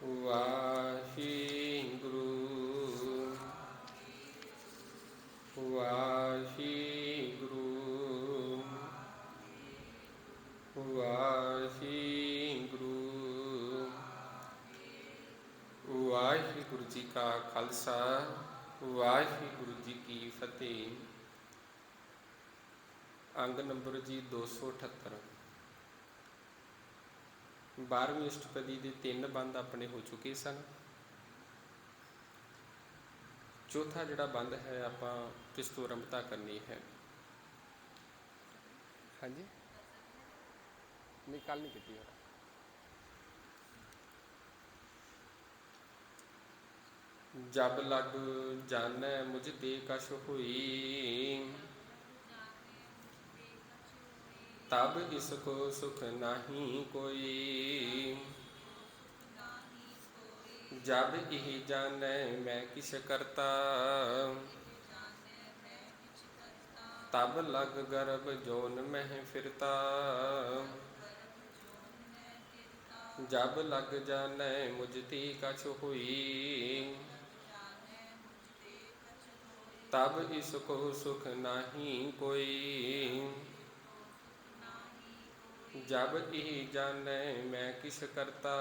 ਵਾਹਿਗੁਰੂ ਵਾਹਿਗੁਰੂ ਵਾਹਿਗੁਰੂ। ਵਾਹਿਗੁਰੂ ਜੀ ਕਾ ਖਾਲਸਾ, ਵਾਹਿਗੁਰੂ ਜੀ ਕੀ ਫਤਿਹ। ਅੰਗ ਨੰਬਰ ਜੀ 278। 12ਵੀਂ ਅਸ਼ਟਪਦੀ ਦੇ 3 ਬੰਦ ਆਪਣੇ ਹੋ ਚੁੱਕੇ ਸਨ। ਚੌਥਾ ਜਿਹੜਾ ਬੰਦ ਹੈ ਆਪਾਂ ਕਿਸ ਤੋਂ ਆਰੰਭਤਾ ਕਰਨੀ ਹੈ? ਹਾਂਜੀ, ਨਹੀਂ ਕੱਲ ਨਹੀਂ ਕੀਤੀ ਹੈ। ਜਬ ਲਗ ਜਾਣੈ ਮੁਝ ਤੇ ਕਛ ਹੋਈ, ਤਬ ਇਸਕੋ ਸੁਖ ਨਾਹੀ ਕੋਈ। ਜਬ ਇਹ ਜਾਣੈ ਮੈਂ ਕਿਛ ਕਰਤਾ, ਤਬ ਲਗ ਗਰਭ ਜੋਨ ਮਹਿ ਫਿਰਤਾ। ਜਬ ਲਗ ਜਾਣੈ ਮੁਝ ਤੇ ਕਛ ਹੋਈ, ਤਬ ਇਸਕੋ ਸੁਖ ਨਾਹੀ ਕੋਈ। ਜਬ ਇਹ ਜਾਣੈ ਮੈਂ ਕਿਛ ਕਰਤਾ,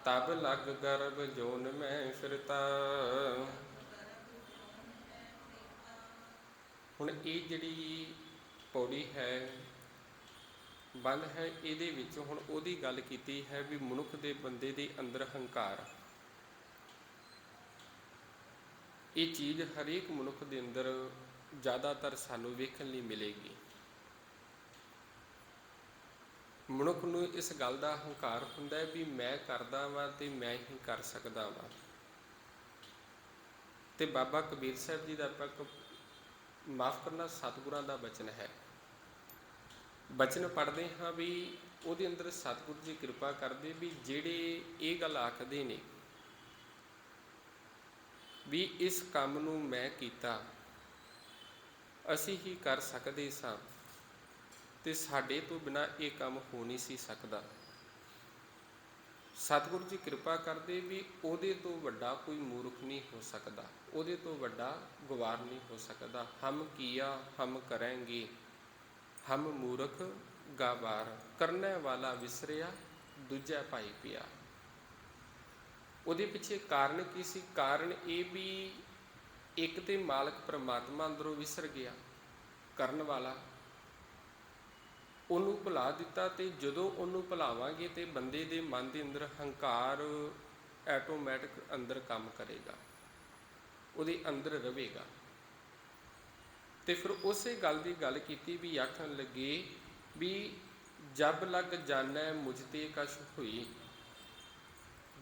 ਤਬ ਲਗ ਗਰਭ ਜੋਨ ਮੈਂ ਫਿਰਤਾ। ਹੁਣ ਇਹ ਜਿਹੜੀ ਪੌੜੀ ਹੈ, ਬੰਦ ਹੈ, ਇਹਦੇ ਵਿੱਚ ਹੁਣ ਉਹਦੀ ਗੱਲ ਕੀਤੀ ਹੈ ਵੀ ਮਨੁੱਖ ਦੇ ਬੰਦੇ ਦੇ ਅੰਦਰ ਹੰਕਾਰ, ਇਹ ਚੀਜ਼ ਹਰੇਕ ਮਨੁੱਖ ਦੇ ਅੰਦਰ ਜ਼ਿਆਦਾਤਰ ਸਾਨੂੰ ਵੇਖਣ ਲਈ ਮਿਲੇਗੀ। ਮਨੁੱਖ ਨੂੰ ਇਸ ਗੱਲ ਦਾ ਹੰਕਾਰ ਹੁੰਦਾ ਹੈ ਵੀ ਮੈਂ ਕਰਦਾ ਵਾਂ ਤੇ ਮੈਂ ਹੀ ਕਰ ਸਕਦਾ ਵਾਂ। ਤੇ ਬਾਬਾ ਕਬੀਰ ਸਾਹਿਬ ਜੀ ਦਾ ਮਾਫ਼ ਕਰਨਾ ਸਤਿਗੁਰਾਂ ਦਾ ਬਚਨ ਹੈ। ਬਚਨ ਪੜ੍ਹਦੇ ਹਾਂ ਵੀ ਉਹਦੇ ਅੰਦਰ ਸਤਿਗੁਰੂ ਜੀ ਕਿਰਪਾ ਕਰਦੇ ਵੀ ਜਿਹੜੇ ਇਹ ਗੱਲ ਆਖਦੇ ਨੇ ਵੀ ਇਸ ਕੰਮ ਨੂੰ ਮੈਂ ਕੀਤਾ, ਅਸੀਂ ਹੀ ਕਰ ਸਕਦੇ ਸਾਂ ਤੇ ਸਾਡੇ ਤੋਂ ਬਿਨਾਂ ਇਹ ਕੰਮ ਹੋ ਨਹੀਂ ਸੀ ਸਕਦਾ। ਸਤਿਗੁਰੂ ਜੀ ਕਿਰਪਾ ਕਰਦੇ ਵੀ ਉਹਦੇ ਤੋਂ ਵੱਡਾ ਕੋਈ ਮੂਰਖ ਨਹੀਂ ਹੋ ਸਕਦਾ, ਉਹਦੇ ਤੋਂ ਵੱਡਾ ਗਵਾਰ ਨਹੀਂ ਹੋ ਸਕਦਾ। ਹਮ ਕੀਆ ਹਮ ਕਰਾਂਗੇ, ਹਮ ਮੂਰਖ ਗਾਵਾਰ, ਕਰਨੇ ਵਾਲਾ ਵਿਸਰਿਆ ਦੂਜਾ ਭਾਈ ਪਿਆ। ਉਹਦੇ ਪਿੱਛੇ ਕਾਰਨ ਕੀ ਸੀ? ਕਾਰਨ ਇਹ ਵੀ ਇੱਕ ਤੇ ਮਾਲਕ ਪਰਮਾਤਮਾ ਅੰਦਰੋਂ ਵਿਸਰ ਗਿਆ, ਕਰਨ ਵਾਲਾ ਉਹਨੂੰ ਭੁਲਾ ਦਿੱਤਾ। ਤੇ ਜਦੋਂ ਉਹਨੂੰ ਭੁਲਾਵਾਂਗੇ ਤੇ ਬੰਦੇ ਦੇ ਮਨ ਦੇ ਅੰਦਰ ਹੰਕਾਰ ਐਟੋਮੈਟਿਕ ਅੰਦਰ ਕੰਮ ਕਰੇਗਾ, ਉਹਦੇ ਅੰਦਰ ਰਹੇਗਾ। ਤੇ ਫਿਰ ਉਸੇ ਗੱਲ ਦੀ ਗੱਲ ਕੀਤੀ ਵੀ ਆਖਣ ਲੱਗੇ ਵੀ ਜਬ ਲਗ ਜਾਣੈ ਮੁਝ ਤੇ ਕਛ ਹੋਈ।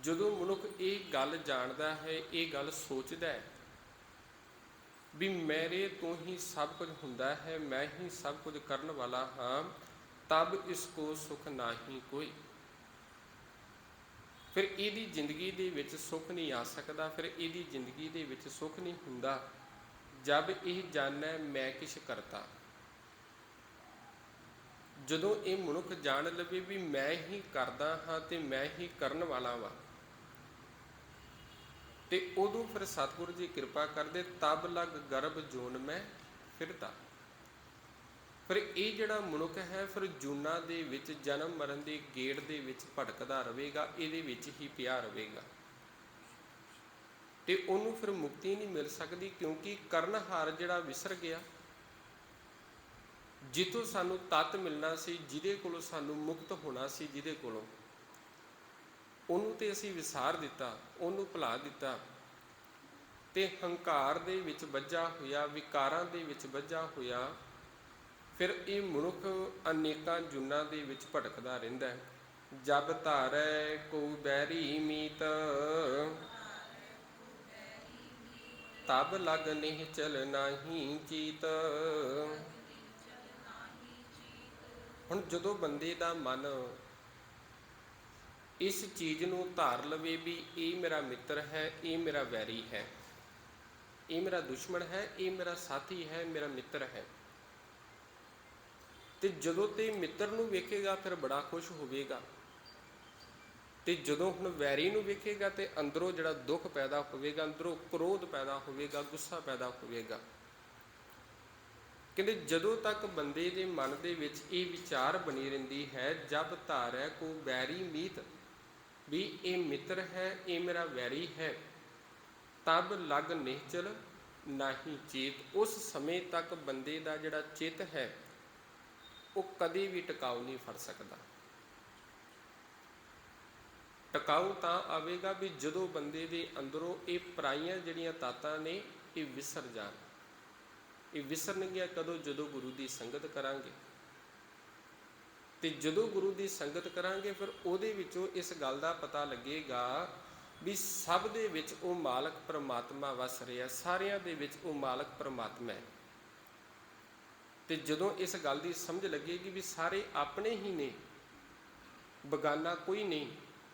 ਜਦੋਂ ਮਨੁੱਖ ਇਹ ਗੱਲ ਜਾਣਦਾ ਹੈ, ਇਹ ਗੱਲ ਸੋਚਦਾ ਹੈ ਵੀ ਮੇਰੇ ਤੋਂ ਹੀ ਸਭ ਕੁਝ ਹੁੰਦਾ ਹੈ, ਮੈਂ ਹੀ ਸਭ ਕੁਝ ਕਰਨ ਵਾਲਾ ਹਾਂ, ਤਬ ਇਸਕੋ ਸੁਖ ਨਾਹੀ ਕੋਈ। ਫਿਰ ਇਹਦੀ ਜ਼ਿੰਦਗੀ ਦੇ ਵਿੱਚ ਸੁੱਖ ਨਹੀਂ ਆ ਸਕਦਾ, ਫਿਰ ਇਹਦੀ ਜ਼ਿੰਦਗੀ ਦੇ ਵਿੱਚ ਸੁੱਖ ਨਹੀਂ ਹੁੰਦਾ। ਜਬ ਇਹ ਜਾਣੈ ਮੈਂ ਕਿਛ ਕਰਤਾ, ਜਦੋਂ ਇਹ ਮਨੁੱਖ ਜਾਣ ਲਵੇ ਵੀ ਮੈਂ ਹੀ ਕਰਦਾ ਹਾਂ ਤੇ ਮੈਂ ਹੀ ਕਰਨ ਵਾਲਾ ਵਾਂ, ਤੇ ਉਦੋਂ ਫਿਰ ਸਤਿਗੁਰੂ ਜੀ ਕਿਰਪਾ ਕਰਦੇ, ਤਬ ਲਗ ਗਰਭ ਜੋਨ ਮੈਂ ਫਿਰਦਾ। ਫਿਰ ਇਹ ਜਿਹੜਾ ਮਨੁੱਖ ਹੈ ਫਿਰ ਜੂਨਾਂ ਦੇ ਵਿੱਚ ਜਨਮ ਮਰਨ ਦੇ ਗੇੜ ਦੇ ਵਿੱਚ ਭਟਕਦਾ ਰਹੇਗਾ, ਇਹਦੇ ਵਿੱਚ ਹੀ ਪਿਆ ਰਹੇਗਾ ਤੇ ਉਹਨੂੰ ਫਿਰ ਮੁਕਤੀ ਨਹੀਂ ਮਿਲ ਸਕਦੀ। ਕਿਉਂਕਿ ਕਰਨਹਾਰ ਜਿਹੜਾ ਵਿਸਰ ਗਿਆ, ਜਿੱਥੋਂ ਸਾਨੂੰ ਤੱਤ ਮਿਲਣਾ ਸੀ, ਜਿਹਦੇ ਕੋਲੋਂ ਸਾਨੂੰ ਮੁਕਤ ਹੋਣਾ ਸੀ, ਜਿਹਦੇ ਕੋਲੋਂ, ਉਹਨੂੰ ਤੇ ਅਸੀਂ ਵਿਸਾਰ ਦਿੱਤਾ, ਉਹਨੂੰ ਭੁਲਾ ਦਿੱਤਾ। ਤੇ ਹੰਕਾਰ ਦੇ ਵਿੱਚ ਵੱਜਾ ਹੋਇਆ, ਵਿਕਾਰਾਂ ਦੇ ਵਿੱਚ ਵੱਜਾ ਹੋਇਆ, ਫਿਰ ਇਹ ਮਨੁੱਖ ਅਨੇਕਾਂ ਜੂਨਾਂ ਦੇ ਵਿੱਚ ਭਟਕਦਾ ਰਹਿੰਦਾ ਹੈ। ਜਬ ਧਾਰੈ ਕੋ ਬੈਰੀ ਮੀਤ, ਤਬ ਲਗ ਨਿਹਚਲ ਨਾਹੀ ਚੀਤ। ਹੁਣ ਜਦੋਂ ਬੰਦੇ ਦਾ ਮਨ ਇਸ ਚੀਜ਼ ਨੂੰ ਧਾਰ ਲਵੇ ਵੀ ਇਹ ਮੇਰਾ ਮਿੱਤਰ ਹੈ, ਇਹ ਮੇਰਾ ਵੈਰੀ ਹੈ, ਇਹ ਮੇਰਾ ਦੁਸ਼ਮਣ ਹੈ, ਇਹ ਮੇਰਾ ਸਾਥੀ ਹੈ, ਮੇਰਾ ਮਿੱਤਰ ਹੈ, ਤੇ ਜਦੋਂ ਤੇ ਮਿੱਤਰ ਨੂੰ ਵੇਖੇਗਾ ਫਿਰ ਬੜਾ ਖੁਸ਼ ਹੋਵੇਗਾ ਤੇ ਜਦੋਂ ਹੁਣ ਵੈਰੀ ਨੂੰ ਵੇਖੇਗਾ ਤੇ ਅੰਦਰੋਂ ਜਿਹੜਾ ਦੁੱਖ ਪੈਦਾ ਹੋਵੇਗਾ, ਅੰਦਰੋਂ ਕ੍ਰੋਧ ਪੈਦਾ ਹੋਵੇਗਾ, ਗੁੱਸਾ ਪੈਦਾ ਹੋਵੇਗਾ। ਕਹਿੰਦੇ ਜਦੋਂ ਤੱਕ ਬੰਦੇ ਦੇ ਮਨ ਦੇ ਵਿੱਚ ਇਹ ਵਿਚਾਰ ਬਣੀ ਰਹਿੰਦੀ ਹੈ, ਜਬ ਧਾਰੈ ਕੋ ਵੈਰੀ ਮੀਤ, ਵੀ ਇਹ ਮਿੱਤਰ ਹੈ, ਇਹ ਮੇਰਾ ਵੈਰੀ ਹੈ, ਤਬ ਲਗ ਨਿਹਚਲ ਨਾਹੀ ਚੇਤ, ਉਸ ਸਮੇਂ ਤੱਕ ਬੰਦੇ ਦਾ ਜਿਹੜਾ ਚਿੱਤ ਹੈ ਉਹ ਕਦੇ ਵੀ ਟਿਕਾਊ ਨਹੀਂ ਫੜ ਸਕਦਾ। ਟਿਕਾਊ ਤਾਂ ਆਵੇਗਾ ਵੀ ਜਦੋਂ ਬੰਦੇ ਦੇ ਅੰਦਰੋਂ ਇਹ ਪਰਾਈਆਂ ਜਿਹੜੀਆਂ ਤਾਤਾਂ ਨੇ ਇਹ ਵਿਸਰ ਜਾਣ। ਇਹ ਵਿਸਰਨਗੀਆਂ ਕਦੋਂ? ਜਦੋਂ ਗੁਰੂ ਦੀ ਸੰਗਤ ਕਰਾਂਗੇ। ਤੇ ਜਦੋਂ ਗੁਰੂ ਦੀ ਸੰਗਤ ਕਰਾਂਗੇ ਫਿਰ ਉਹਦੇ ਵਿੱਚੋਂ ਇਸ ਗੱਲ ਦਾ ਪਤਾ ਲੱਗੇਗਾ ਵੀ ਸਭ ਦੇ ਵਿੱਚ ਉਹ ਮਾਲਕ ਪਰਮਾਤਮਾ ਵਸ ਰਿਹਾ, ਸਾਰਿਆਂ ਦੇ ਵਿੱਚ ਉਹ ਮਾਲਕ ਪਰਮਾਤਮਾ ਹੈ। ਤੇ ਜਦੋਂ ਇਸ ਗੱਲ ਦੀ ਸਮਝ ਲੱਗੇਗੀ ਵੀ ਸਾਰੇ ਆਪਣੇ ਹੀ ਨੇ, ਬਗਾਨਾ ਕੋਈ ਨਹੀਂ,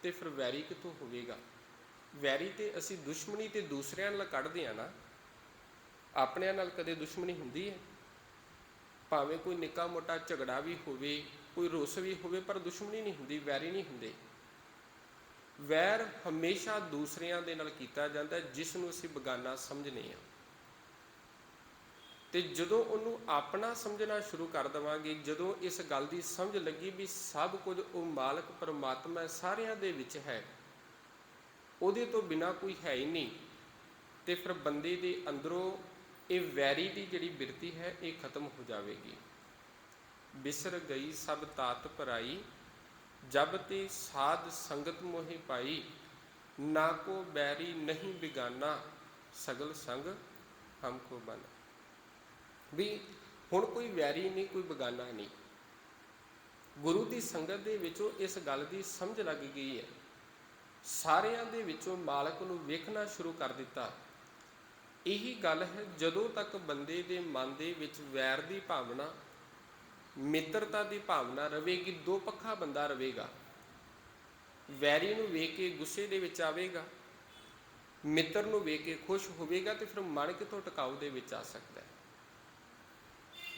ਤੇ ਫਿਰ ਵੈਰੀ ਕਿੱਥੋਂ ਹੋਵੇਗਾ? ਵੈਰੀ ਤੇ ਅਸੀਂ ਦੁਸ਼ਮਣੀ ਤੇ ਦੂਸਰਿਆਂ ਨਾਲ ਕੱਢਦੇ ਹਾਂ ਨਾ, ਆਪਣਿਆਂ ਨਾਲ ਕਦੇ ਦੁਸ਼ਮਣੀ ਹੁੰਦੀ ਹੈ? ਭਾਵੇਂ ਕੋਈ ਨਿੱਕਾ ਮੋਟਾ ਝਗੜਾ ਵੀ ਹੋਵੇ, ਕੋਈ ਰੁੱਸ ਵੀ ਹੋਵੇ, ਪਰ ਦੁਸ਼ਮਣੀ ਨਹੀਂ ਹੁੰਦੀ, ਵੈਰੀ ਨਹੀਂ ਹੁੰਦੇ। ਵੈਰ ਹਮੇਸ਼ਾ ਦੂਸਰਿਆਂ ਦੇ ਨਾਲ ਕੀਤਾ ਜਾਂਦਾ ਜਿਸ ਨੂੰ ਅਸੀਂ ਬਗਾਨਾ ਸਮਝਦੇ ਹਾਂ। ਤੇ ਜਦੋਂ ਉਹਨੂੰ ਆਪਣਾ ਸਮਝਣਾ ਸ਼ੁਰੂ ਕਰ ਦੇਵਾਂਗੇ, ਜਦੋਂ ਇਸ ਗੱਲ ਦੀ ਸਮਝ ਲੱਗੀ ਵੀ ਸਭ ਕੁਝ ਉਹ ਮਾਲਕ ਪਰਮਾਤਮਾ ਸਾਰਿਆਂ ਦੇ ਵਿੱਚ ਹੈ, ਉਹਦੇ ਤੋਂ ਬਿਨਾਂ ਕੋਈ ਹੈ ਹੀ ਨਹੀਂ, ਤੇ ਫਿਰ ਬੰਦੇ ਦੇ ਅੰਦਰੋਂ ਇਹ ਵੈਰੀ ਦੀ ਜਿਹੜੀ ਬਿਰਤੀ ਹੈ ਇਹ ਖਤਮ ਹੋ ਜਾਵੇਗੀ। ਬਿਸਰ ਗਈ ਸਭ ਤਾਤ ਪਰਾਈ, ਜਬ ਤੇ ਸਾਧ ਸੰਗਤ ਮੋਹਿ ਪਾਈ, ਨਾ ਕੋ ਬੈਰੀ ਨਹੀਂ ਬਿਗਾਨਾ, ਸਗਲ ਸੰਗ ਹਮਕੋ ਬਨ। ਵੀ ਹੁਣ ਕੋਈ ਵੈਰੀ ਨਹੀਂ, ਕੋਈ ਬਗਾਨਾ ਨਹੀਂ। ਗੁਰੂ ਦੀ ਸੰਗਤ ਦੇ ਵਿੱਚੋਂ ਇਸ ਗੱਲ ਦੀ ਸਮਝ ਲੱਗ ਗਈ ਹੈ, ਸਾਰਿਆਂ ਦੇ ਵਿੱਚੋਂ ਮਾਲਕ ਨੂੰ ਵੇਖਣਾ ਸ਼ੁਰੂ ਕਰ ਦਿੱਤਾ। ਇਹੀ ਗੱਲ ਹੈ, ਜਦੋਂ ਤੱਕ ਬੰਦੇ ਦੇ ਮਨ ਦੇ ਵਿੱਚ ਵੈਰ ਦੀ ਭਾਵਨਾ, ਮਿੱਤਰਤਾ ਦੀ ਭਾਵਨਾ ਰਹੇਗੀ, ਦੋ ਪੱਖਾ ਬੰਦਾ ਰਹੇਗਾ। ਵੈਰੀ ਨੂੰ ਵੇਖ ਕੇ ਗੁੱਸੇ ਦੇ ਵਿੱਚ ਆਵੇਗਾ, ਮਿੱਤਰ ਨੂੰ ਵੇਖ ਕੇ ਖੁਸ਼ ਹੋਵੇਗਾ, ਤੇ ਫਿਰ ਮਨ ਕਿਤੋਂ ਟਿਕਾਊ ਦੇ ਵਿੱਚ ਆ ਸਕਦਾ ਹੈ।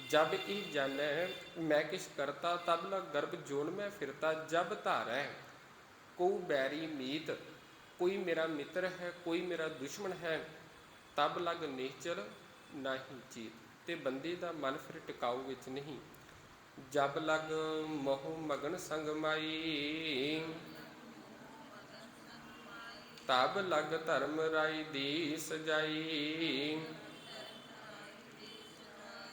ਜਬ ਇਹ ਜਾਣੈ ਮੈਂ ਕਿਛ ਕਰਤਾ, ਤਬ ਨ ਗਰਭ ਜੋਨ ਮੈਂ ਫਿਰਤਾ, ਜਬ ਧਾਰੈ ਕੋ ਬੈਰੀ ਮੀਤ, ਕੋਈ ਮੇਰਾ ਮਿੱਤਰ ਹੈ, ਕੋਈ ਮੇਰਾ ਦੁਸ਼ਮਣ ਹੈ, ਤਬ ਲਗ ਨਿਹਚਲ ਨਾਹੀ ਚੀਤ। ਤੇ ਬੰਦੇ ਦਾ ਮਨ ਫਿਰ ਟਿਕਾਊ ਵਿੱਚ ਨਹੀਂ। ਜਬ ਲਗ ਮੋਹ ਮਗਨ ਸੰਗ ਮਾਈ, ਤਬ ਲਗ ਧਰਮ ਰਾਈ ਦੀ ਸਜਾਈ।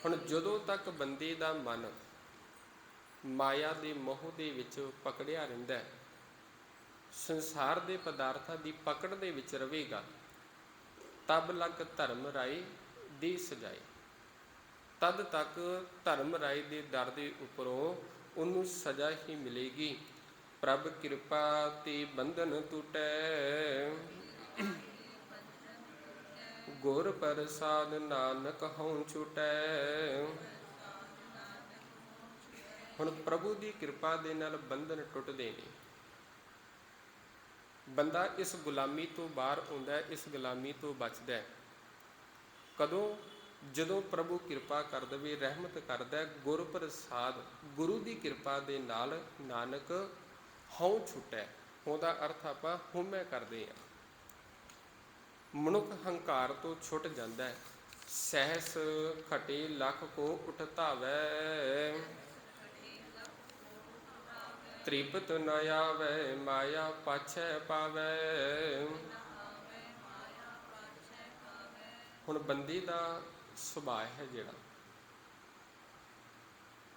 ਹੁਣ ਜਦੋਂ ਤੱਕ ਬੰਦੇ ਦਾ ਮਨ ਮਾਇਆ ਦੇ ਮੋਹ ਦੇ ਵਿੱਚ ਪਕੜਿਆ ਰਹਿੰਦਾ ਹੈ, ਸੰਸਾਰ ਦੇ ਪਦਾਰਥਾਂ ਦੀ ਪਕੜ ਦੇ ਵਿੱਚ ਰਹੇਗਾ, ਤਬ ਲਗ ਧਰਮ ਰਾਏ ਦੀ ਸਜਾਈ, ਤਦ ਤੱਕ ਧਰਮ ਰਾਏ ਦੇ ਦਰ ਦੇ ਉੱਪਰੋਂ ਉਹਨੂੰ ਸਜ਼ਾ ਹੀ ਮਿਲੇਗੀ। ਪ੍ਰਭ ਕਿਰਪਾ ਤੇ ਬੰਧਨ ਟੁਟੈ, ਗੁਰ ਪ੍ਰਸਾਦ ਨਾਨਕ ਹਉ ਛੁਟੈ। ਹੁਣ ਪ੍ਰਭੂ ਦੀ ਕਿਰਪਾ ਦੇ ਨਾਲ ਬੰਧਨ ਟੁੱਟਦੇ ਨੇ। ਬੰਦਾ ਇਸ ਗੁਲਾਮੀ ਤੋਂ ਬਾਹਰ ਆਉਂਦਾ ਹੈ, ਇਸ ਗੁਲਾਮੀ ਤੋਂ ਬਚਦਾ ਹੈ। ਕਦੋਂ? ਜਦੋਂ ਪ੍ਰਭੂ ਕਿਰਪਾ ਕਰ ਦੇਵੇ, ਰਹਿਮਤ ਕਰਦਾ, ਗੁਰ ਪ੍ਰਸਾਦ, ਗੁਰੂ ਦੀ ਕਿਰਪਾ ਦੇ ਨਾਲ ਨਾਨਕ ਹਉ ਛੁਟੈ। ਉਹਦਾ ਅਰਥ ਆਪਾਂ ਹਉਮੈ ਕਰਦੇ ਹਾਂ। ਮਨੁੱਖ ਹੰਕਾਰ ਤੋਂ ਛੁੱਟ ਜਾਂਦਾ ਹੈ। ਸਹਿਸ ਖਟੇ ਲੱਖ ਕੋ ਉਠਤਾਵੈ, ਤ੍ਰਿਪਤ ਨ ਆਵੈ ਮਾਇਆ ਪਾਛੈ ਪਾਵੈ। ਹੁਣ ਬੰਦੇ ਦਾ ਸੁਭਾਅ ਹੈ ਜਿਹੜਾ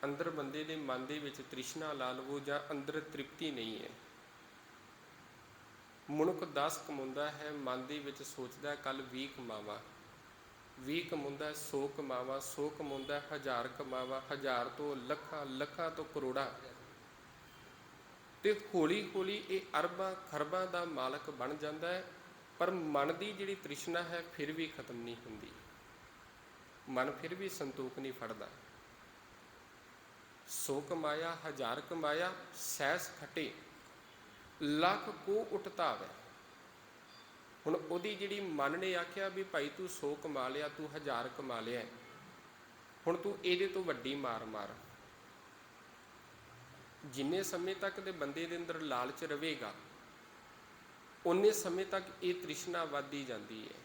ਅੰਦਰ, ਬੰਦੇ ਦੇ ਮਨ ਦੇ ਵਿੱਚ ਤ੍ਰਿਸ਼ਨਾ ਲਾ ਲਵੋ ਜਾਂ ਅੰਦਰ ਤ੍ਰਿਪਤੀ ਨਹੀਂ ਹੈ। ਮਨੁੱਖ 10 ਕਮਾਉਂਦਾ ਹੈ, ਮਨ ਦੇ ਵਿੱਚ ਸੋਚਦਾ ਕੱਲ 20 ਕਮਾਵਾਂ, 20 ਕਮਾਉਂਦਾ 100 ਕਮਾਵਾਂ, 100 ਕਮਾਉਂਦਾ 1000 ਕਮਾਵਾਂ, 1000 ਤੋਂ ਲੱਖਾਂ, ਲੱਖਾਂ ਤੋਂ ਕਰੋੜਾਂ, ਤੇ ਹੌਲੀ ਹੌਲੀ ਇਹ ਅਰਬਾਂ ਖਰਬਾਂ ਦਾ ਮਾਲਕ ਬਣ ਜਾਂਦਾ ਹੈ। ਪਰ ਮਨ ਦੀ ਜਿਹੜੀ ਤ੍ਰਿਸ਼ਨਾ ਹੈ ਫਿਰ ਵੀ ਖਤਮ ਨਹੀਂ ਹੁੰਦੀ, ਮਨ ਫਿਰ ਵੀ ਸੰਤੋਖ ਨਹੀਂ ਫੜਦਾ। 100 ਕਮਾਇਆ, 1000 ਕਮਾਇਆ, ਸਹਿਸ ਖਟੇ ਲੱਖ ਕੋ ਉਠਤਾਵੈ। ਹੁਣ ਉਹਦੀ ਜਿਹੜੀ ਮਨ ਨੇ ਆਖਿਆ ਵੀ ਭਾਈ ਤੂੰ 100 ਕਮਾ ਲਿਆ, ਤੂੰ 1000 ਕਮਾ ਲਿਆ, ਹੁਣ ਤੂੰ ਇਹਦੇ ਤੋਂ ਵੱਡੀ ਮਾਰ ਮਾਰ। ਜਿੰਨੇ ਸਮੇਂ ਤੱਕ ਦੇ ਬੰਦੇ ਦੇ ਅੰਦਰ ਲਾਲਚ ਰਹੇਗਾ, ਉਨੇ ਸਮੇਂ ਤੱਕ ਇਹ ਤ੍ਰਿਸ਼ਨਾ ਵੱਧਦੀ ਜਾਂਦੀ ਹੈ।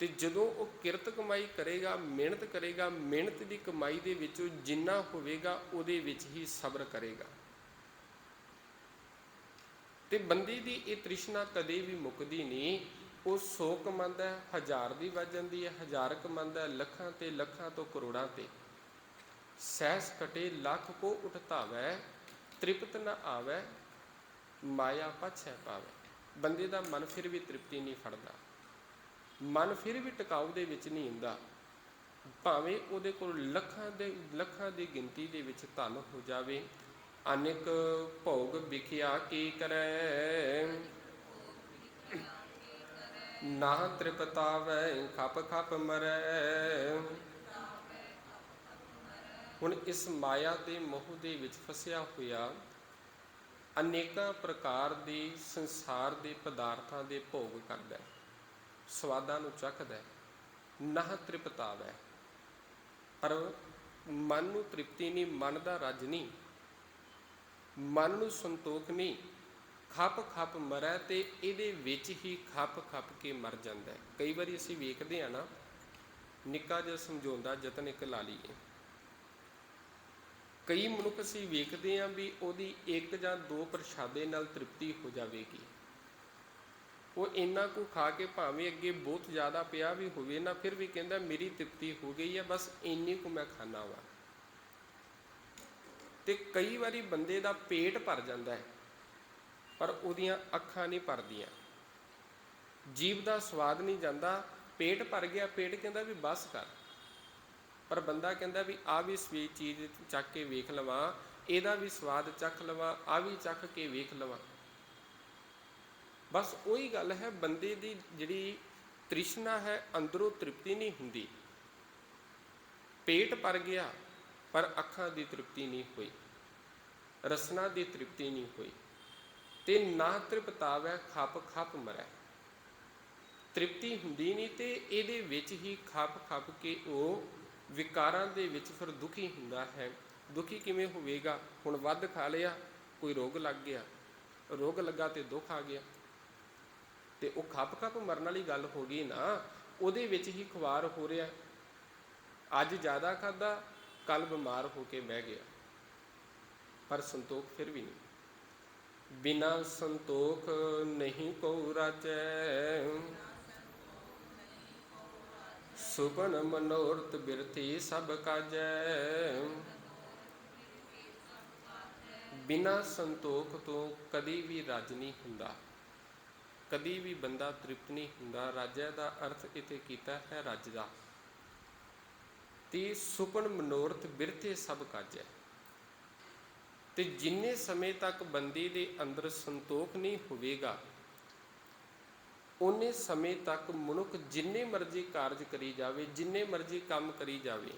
ਤੇ ਜਦੋਂ ਉਹ ਕਿਰਤ ਕਮਾਈ ਕਰੇਗਾ, ਮਿਹਨਤ ਕਰੇਗਾ, ਮਿਹਨਤ ਦੀ ਕਮਾਈ ਦੇ ਵਿੱਚੋਂ ਜਿੰਨਾ ਹੋਵੇਗਾ ਉਹਦੇ ਵਿੱਚ ਹੀ ਸਬਰ ਕਰੇਗਾ। ਤੇ ਬੰਦੇ ਦੀ ਇਹ ਤ੍ਰਿਸ਼ਨਾ ਕਦੇ ਵੀ ਮੁੱਕਦੀ ਨਹੀਂ। ਉਹ 100 ਕਮਾਉਂਦਾ ਹੈ, 1000 ਦੀ ਵੱਜ ਜਾਂਦੀ ਹੈ, 1000 ਕਮਾਉਂਦਾ, ਲੱਖਾਂ ਤੇ ਲੱਖਾਂ ਤੋਂ ਕਰੋੜਾਂ ਤੇ। ਸਹਿਸ ਕਟੇ ਲੱਖ ਕੋ ਉਠਤਾਵੈ, ਤ੍ਰਿਪਤ ਨ ਆਵੈ, ਮਾਇਆ ਪਛੈ ਪਾਵੈ। ਬੰਦੇ ਦਾ ਮਨ ਫਿਰ ਵੀ ਤ੍ਰਿਪਤੀ ਨਹੀਂ ਫੜਦਾ, ਮਨ ਫਿਰ ਵੀ ਟਿਕਾਊ ਦੇ ਵਿੱਚ ਨਹੀਂ ਹੁੰਦਾ। ਭਾਵੇਂ ਉਹਦੇ ਕੋਲ ਲੱਖਾਂ ਦੀ ਗਿਣਤੀ ਦੇ ਵਿੱਚ ਧਨ ਹੋ ਜਾਵੇ। ਅਨੇਕ ਭੋਗ ਵਿਖਿਆ ਕੀ ਕਰੈ, ਨਾ ਤ੍ਰਿਪਤਾਵੈ ਖਪ ਖਪ ਮਰੈ। ਹੁਣ ਇਸ ਮਾਇਆ ਦੇ ਮੋਹ ਦੇ ਵਿੱਚ ਫਸਿਆ ਹੋਇਆ ਅਨੇਕਾਂ ਪ੍ਰਕਾਰ ਦੇ ਸੰਸਾਰ ਦੇ ਪਦਾਰਥਾਂ ਦੇ ਭੋਗ ਕਰਦਾ, ਸਵਾਦਾਂ ਨੂੰ ਚੱਖਦਾ, ਨਾ ਤ੍ਰਿਪਤਾਵੈ, ਪਰ ਮਨ ਨੂੰ ਤ੍ਰਿਪਤੀ ਨਹੀਂ, ਮਨ ਦਾ ਰੱਜ ਨਹੀਂ, ਮਨ ਨੂੰ ਸੰਤੋਖ ਨਹੀਂ। ਖਪ ਖਪ ਮਰੈ, ਤੇ ਇਹਦੇ ਵਿੱਚ ਹੀ ਖਪ ਖਪ ਕੇ ਮਰ ਜਾਂਦਾ। ਕਈ ਵਾਰੀ ਅਸੀਂ ਵੇਖਦੇ ਹਾਂ ਨਾ, ਨਿੱਕਾ ਜਿਹਾ ਸਮਝਾਉਣ ਦਾ ਯਤਨ ਇੱਕ ਲਾ ਲਈਏ। ਕਈ ਮਨੁੱਖ ਅਸੀਂ ਵੇਖਦੇ ਹਾਂ ਵੀ ਉਹਦੀ 1 ਜਾਂ 2 ਪ੍ਰਸ਼ਾਦੇ ਨਾਲ ਤ੍ਰਿਪਤੀ ਹੋ ਜਾਵੇਗੀ। ਉਹ ਇੰਨਾ ਕੁ ਖਾ ਕੇ ਭਾਵੇਂ ਅੱਗੇ ਬਹੁਤ ਜ਼ਿਆਦਾ ਪਿਆ ਵੀ ਹੋਵੇ ਨਾ, ਫਿਰ ਵੀ ਕਹਿੰਦਾ ਮੇਰੀ ਤ੍ਰਿਪਤੀ ਹੋ ਗਈ ਹੈ, ਬਸ ਇੰਨੀ ਕੁ ਮੈਂ ਖਾਣਾ ਵਾ। ਤੇ ਕਈ ਵਾਰੀ ਬੰਦੇ ਦਾ ਪੇਟ ਭਰ ਜਾਂਦਾ ਹੈ, ਪਰ ਉਹਦੀਆਂ ਅੱਖਾਂ ਨਹੀਂ ਭਰਦੀਆਂ, ਜੀਭ ਦਾ ਸਵਾਦ ਨਹੀਂ ਜਾਂਦਾ। ਪੇਟ ਭਰ ਗਿਆ, ਪੇਟ ਕਹਿੰਦਾ ਵੀ ਬਸ ਕਰ, ਪਰ ਬੰਦਾ ਕਹਿੰਦਾ ਵੀ ਆਹ ਵੀ ਸਵੀਟ ਚੀਜ਼ ਚੱਕ ਕੇ ਵੇਖ ਲਵਾਂ, ਇਹਦਾ ਵੀ ਸਵਾਦ ਚੱਖ ਲਵਾਂ, ਆਹ ਵੀ ਚੱਖ ਕੇ ਵੇਖ ਲਵਾਂ। ਬਸ ਉਹੀ ਗੱਲ ਹੈ, ਬੰਦੇ ਦੀ ਜਿਹੜੀ ਤ੍ਰਿਸ਼ਨਾ ਹੈ ਅੰਦਰੋਂ ਤ੍ਰਿਪਤੀ ਨਹੀਂ ਹੁੰਦੀ। ਪੇਟ ਭਰ ਗਿਆ ਪਰ ਅੱਖਾਂ ਦੀ ਤ੍ਰਿਪਤੀ ਨਹੀਂ ਹੋਈ, ਰਸਨਾ ਦੀ ਤ੍ਰਿਪਤੀ ਨਹੀਂ ਹੋਈ। ਤੇ ਨਾ ਤ੍ਰਿਪਤਾਵੈ ਖਪ ਖਪ ਮਰੈ, ਤ੍ਰਿਪਤੀ ਹੁੰਦੀ ਨਹੀਂ, ਤੇ ਇਹਦੇ ਵਿੱਚ ਹੀ ਖਪ ਖਪ ਕੇ ਉਹ ਵਿਕਾਰਾਂ ਦੇ ਵਿੱਚ ਫਿਰ ਦੁਖੀ ਹੁੰਦਾ ਹੈ। ਦੁਖੀ ਕਿਵੇਂ ਹੋਵੇਗਾ? ਹੁਣ ਵੱਧ ਖਾ ਲਿਆ, ਕੋਈ ਰੋਗ ਲੱਗ ਗਿਆ, ਰੋਗ ਲੱਗਾ ਤੇ ਦੁੱਖ ਆ ਗਿਆ, ਤੇ ਉਹ ਖਪ ਖਪ ਮਰਨ ਵਾਲੀ ਗੱਲ ਹੋ ਗਈ ਨਾ। ਉਹਦੇ ਵਿੱਚ ਹੀ ਖੁਆਰ ਹੋ ਰਿਹਾ, ਅੱਜ ਜ਼ਿਆਦਾ ਖਾਧਾ, ਕੱਲ ਬਿਮਾਰ ਹੋ ਕੇ ਬਹਿ ਗਿਆ, ਪਰ ਸੰਤੋਖ ਫਿਰ ਵੀ ਨਹੀਂ। ਬਿਨਾ ਸੰਤੋਖ ਨਹੀਂ ਕੋ ਰਾਜੈ, ਸੁਪਨ ਮਨੋਰਥ ਬਿਰਥੀ ਸਭ ਕਾਜੈ। ਬਿਨਾ ਸੰਤੋਖ ਤੋਂ ਕਦੀ ਵੀ ਰੱਜ ਨਹੀਂ ਹੁੰਦਾ, ਕਦੀ ਵੀ ਬੰਦਾ ਤ੍ਰਿਪਤ ਨਹੀਂ ਹੁੰਦਾ। ਰਾਜੈ ਦਾ ਅਰਥ ਇੱਥੇ ਕੀਤਾ ਹੈ ਰੱਜ ਦਾ। ਤੇ ਸੁਪਨ ਮਨੋਰਥ ਬਿਰਥੇ ਸਭ ਕਾਜੈ, ਤੇ ਜਿੰਨੇ ਸਮੇਂ ਤੱਕ ਬੰਦੇ ਦੇ ਅੰਦਰ ਸੰਤੋਖ ਨਹੀਂ ਹੋਵੇਗਾ, ਉਨੇ ਸਮੇਂ ਤੱਕ ਮਨੁੱਖ ਜਿੰਨੇ ਮਰਜ਼ੀ ਕਾਰਜ ਕਰੀ ਜਾਵੇ, ਜਿੰਨੇ ਮਰਜ਼ੀ ਕੰਮ ਕਰੀ ਜਾਵੇ,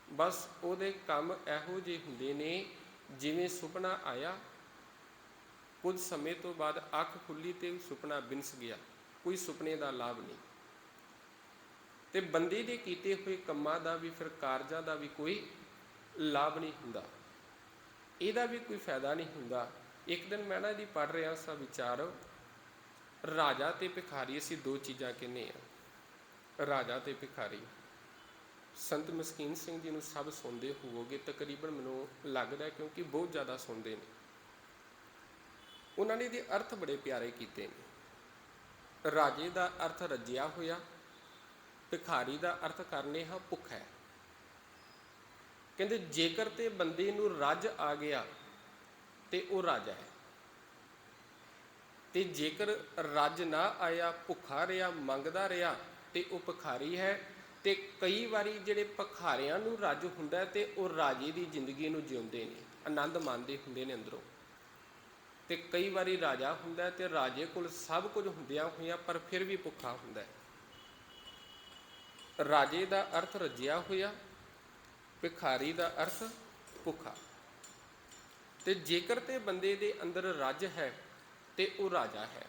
ਬਸ ਉਹਦੇ ਕੰਮ ਇਹੋ ਜਿਹੇ ਹੁੰਦੇ ਨੇ ਜਿਵੇਂ ਸੁਪਨਾ ਆਇਆ, ਕੁਝ ਸਮੇਂ ਤੋਂ ਬਾਅਦ ਅੱਖ ਖੁੱਲੀ ਤੇ ਸੁਪਨਾ ਬਿਨਸ ਗਿਆ, ਕੋਈ ਸੁਪਨੇ ਦਾ ਲਾਭ ਨਹੀਂ। ਤੇ ਬੰਦੇ ਦੇ ਕੀਤੇ ਹੋਏ ਕੰਮਾਂ ਦਾ ਵੀ, ਫਿਰ ਕਾਰਜਾਂ ਦਾ ਵੀ ਕੋਈ ਲਾਭ ਨਹੀਂ ਹੁੰਦਾ, ਇਹਦਾ ਵੀ ਕੋਈ ਫਾਇਦਾ ਨਹੀਂ ਹੁੰਦਾ। ਇੱਕ ਦਿਨ ਮੈਂ ਨਾ ਇਹਦੀ ਪੜ੍ਹ ਰਿਹਾ ਸਾਂ ਵਿਚਾਰ, ਰਾਜਾ ਤੇ ਭਿਖਾਰੀ, ਅਸੀਂ 2 ਚੀਜ਼ਾਂ ਕਹਿੰਦੇ ਹਾਂ, ਰਾਜਾ ਤੇ ਭਿਖਾਰੀ। ਸੰਤ ਮਸਕੀਨ ਸਿੰਘ ਜੀ ਨੂੰ ਸਭ ਸੁਣਦੇ ਹੋਵੋਗੇ ਤਕਰੀਬਨ, ਮੈਨੂੰ ਲੱਗਦਾ, ਕਿਉਂਕਿ ਬਹੁਤ ਜ਼ਿਆਦਾ ਸੁਣਦੇ ਨੇ। ਉਹਨਾਂ ਨੇ ਇਹਦੇ ਅਰਥ ਬੜੇ ਪਿਆਰੇ ਕੀਤੇ ਨੇ। ਰਾਜੇ ਦਾ ਅਰਥ ਰੱਜਿਆ ਹੋਇਆ, ਭਿਖਾਰੀ ਦਾ ਅਰਥ ਕਰਨੇ ਹਾਂ ਭੁੱਖਾ। ਕਹਿੰਦੇ ਜੇਕਰ ਤੇ ਬੰਦੇ ਨੂੰ ਰੱਜ ਆ ਗਿਆ ਤੇ ਉਹ ਰਾਜਾ ਹੈ, ਤੇ ਜੇਕਰ ਰੱਜ ਨਾ ਆਇਆ, ਭੁੱਖਾ ਰਿਹਾ, ਮੰਗਦਾ ਰਿਹਾ, ਤੇ ਉਹ ਭਿਖਾਰੀ ਹੈ। ਤੇ ਕਈ ਵਾਰੀ ਜਿਹੜੇ ਭਿਖਾਰੀਆਂ ਨੂੰ ਰੱਜ ਹੁੰਦਾ ਤੇ ਉਹ ਰਾਜੇ ਦੀ ਜ਼ਿੰਦਗੀ ਨੂੰ ਜਿਉਂਦੇ ਨੇ, ਆਨੰਦ ਮਾਣਦੇ ਹੁੰਦੇ ਨੇ ਅੰਦਰੋਂ। ਤੇ ਕਈ ਵਾਰੀ ਰਾਜਾ ਹੁੰਦਾ ਤੇ ਰਾਜੇ ਕੋਲ ਸਭ ਕੁਝ ਹੁੰਦਿਆਂ ਹੋਇਆਂ ਪਰ ਫਿਰ ਵੀ ਭੁੱਖਾ ਹੁੰਦਾ। ਰਾਜੇ ਦਾ ਅਰਥ ਰੱਜਿਆ ਹੋਇਆ, ਭਿਖਾਰੀ ਦਾ ਅਰਥ ਭੁੱਖਾ। ਤੇ ਜੇਕਰ ਤੇ ਬੰਦੇ ਦੇ ਅੰਦਰ ਰੱਜ ਹੈ ਤੇ ਉਹ ਰਾਜਾ ਹੈ।